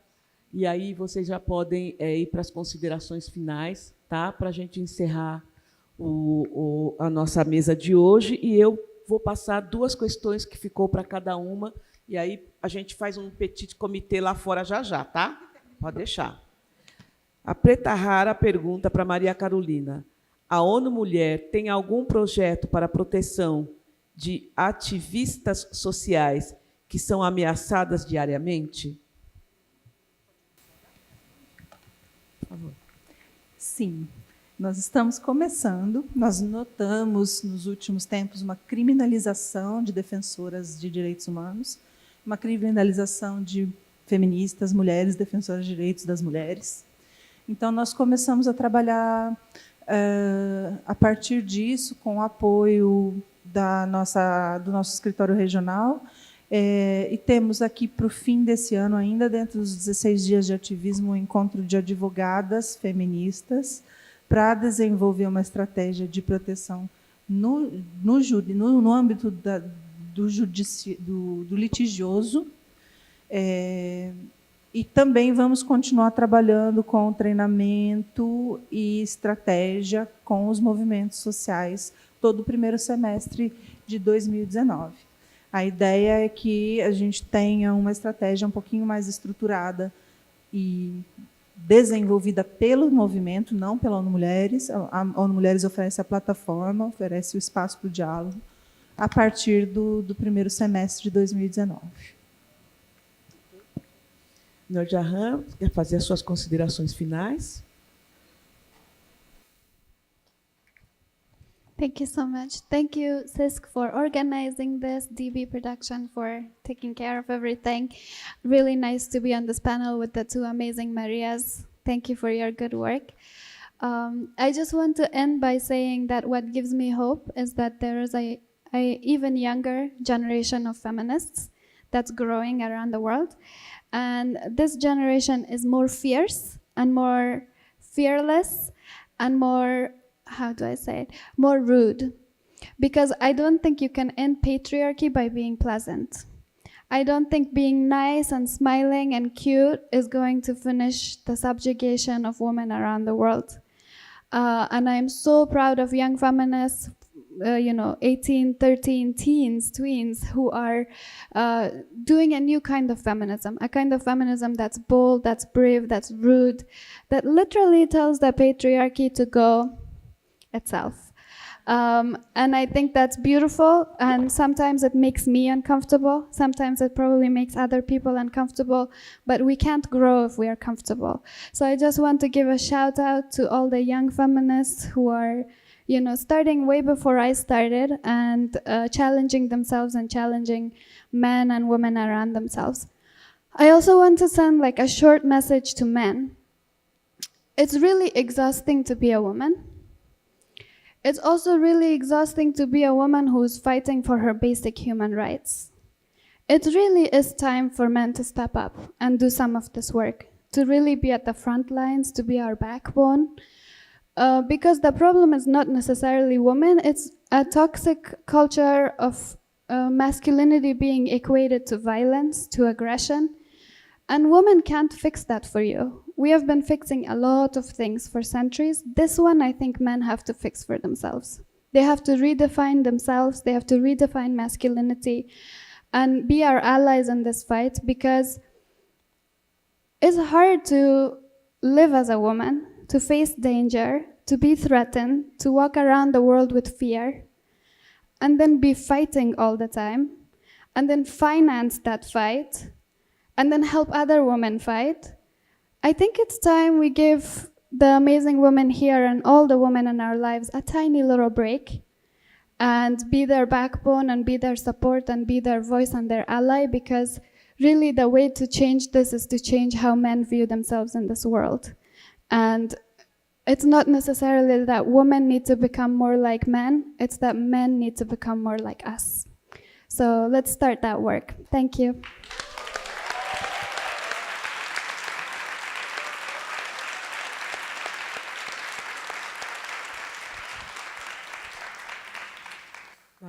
E aí vocês já podem ir para as considerações finais, tá? Para a gente encerrar a nossa mesa de hoje. E eu vou passar 2 questões que ficou para cada uma, e aí a gente faz um petit comité lá fora já, tá? Pode deixar. A Preta Rara pergunta para Maria Carolina: a ONU Mulher tem algum projeto para a proteção de ativistas sociais que são ameaçadas diariamente? Por favor. Sim, nós estamos começando. Nós notamos, nos últimos tempos, uma criminalização de defensoras de direitos humanos, uma criminalização de feministas, mulheres defensoras de direitos das mulheres. Então, nós começamos a trabalhar, a partir disso, com o apoio do nosso escritório regional, e temos aqui, para o fim desse ano, ainda dentro dos 16 dias de ativismo, um encontro de advogadas feministas para desenvolver uma estratégia de proteção no âmbito do litigioso. E também vamos continuar trabalhando com treinamento e estratégia com os movimentos sociais todo o primeiro semestre de 2019. A ideia é que a gente tenha uma estratégia um pouquinho mais estruturada e desenvolvida pelo movimento, não pela ONU Mulheres. A ONU Mulheres oferece a plataforma, oferece o espaço para o diálogo, a partir do primeiro semestre de 2019. Noor Jahan, quer fazer as suas considerações finais? Thank you so much. Thank you, Sisk, for organizing this, DB Production for taking care of everything. Really nice to be on this panel with the 2 amazing Marias. Thank you for your good work. I just want to end by saying that what gives me hope is that there is a even younger generation of feminists that's growing around the world. And this generation is more fierce and more fearless and more, how do I say it, more rude. Because I don't think you can end patriarchy by being pleasant. I don't think being nice and smiling and cute is going to finish the subjugation of women around the world. And I'm so proud of young feminists, 18, 13 teens, tweens, who are doing a new kind of feminism, a kind of feminism that's bold, that's brave, that's rude, that literally tells the patriarchy to go itself. And I think that's beautiful, and sometimes it makes me uncomfortable, sometimes it probably makes other people uncomfortable, but we can't grow if we are comfortable. So I just want to give a shout out to all the young feminists who are starting way before I started and challenging themselves and challenging men and women around themselves. I also want to send a short message to men. It's really exhausting to be a woman. It's also really exhausting to be a woman who's fighting for her basic human rights. It really is time for men to step up and do some of this work, to really be at the front lines, to be our backbone. Because the problem is not necessarily women, it's a toxic culture of masculinity being equated to violence, to aggression. And women can't fix that for you. We have been fixing a lot of things for centuries. This one, I think men have to fix for themselves. They have to redefine themselves, they have to redefine masculinity, and be our allies in this fight, because it's hard to live as a woman, to face danger, to be threatened, to walk around the world with fear, and then be fighting all the time, and then finance that fight, and then help other women fight. I think it's time we give the amazing women here and all the women in our lives a tiny little break and be their backbone and be their support and be their voice and their ally, because really the way to change this is to change how men view themselves in this world. And it's not necessarily that women need to become more like men, it's that men need to become more like us. So let's start that work. Thank you.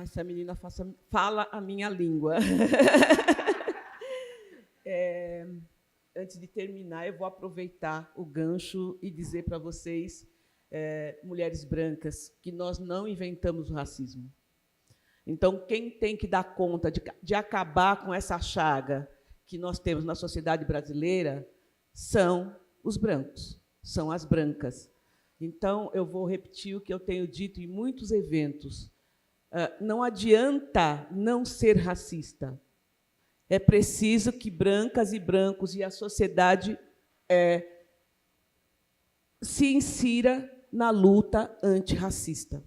Essa menina fala a minha língua. antes de terminar, eu vou aproveitar o gancho e dizer para vocês, mulheres brancas, que nós não inventamos o racismo. Então, quem tem que dar conta de acabar com essa chaga que nós temos na sociedade brasileira são os brancos, são as brancas. Então, eu vou repetir o que eu tenho dito em muitos eventos. Não adianta não ser racista. É preciso que brancas e brancos e a sociedade se insira na luta antirracista.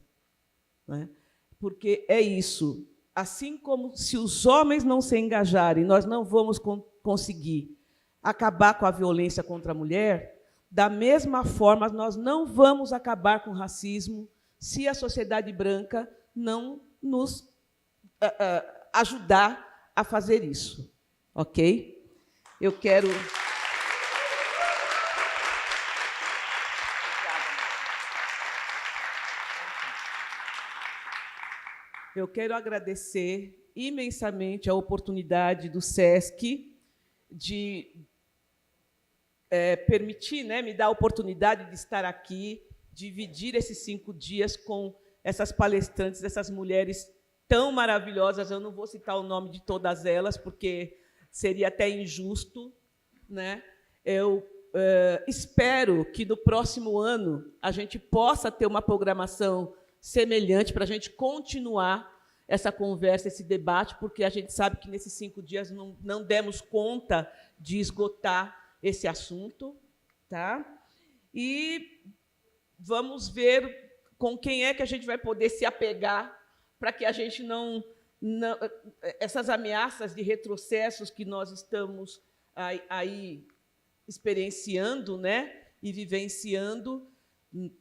Né? Porque é isso. Assim como se os homens não se engajarem, nós não vamos conseguir acabar com a violência contra a mulher, da mesma forma, nós não vamos acabar com o racismo se a sociedade branca não nos ajudar a fazer isso. Ok? Eu quero... Eu quero agradecer imensamente a oportunidade do SESC de permitir, me dar a oportunidade de estar aqui, dividir esses 5 dias com essas palestrantes, essas mulheres tão maravilhosas. Eu não vou citar o nome de todas elas, porque seria até injusto. Né? Eu espero que, no próximo ano, a gente possa ter uma programação semelhante para a gente continuar essa conversa, esse debate, porque a gente sabe que, nesses 5 dias, não demos conta de esgotar esse assunto. Tá? E vamos ver com quem é que a gente vai poder se apegar para que a gente não essas ameaças de retrocessos que nós estamos aí experienciando, e vivenciando,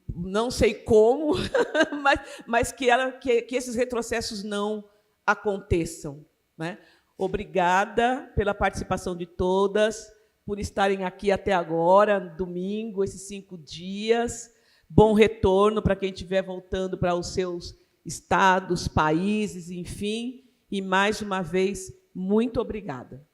não sei como, mas que esses retrocessos não aconteçam. Né? Obrigada pela participação de todas, por estarem aqui até agora, domingo, esses 5 dias. Bom retorno para quem estiver voltando para os seus estados, países, enfim. E, mais uma vez, muito obrigada.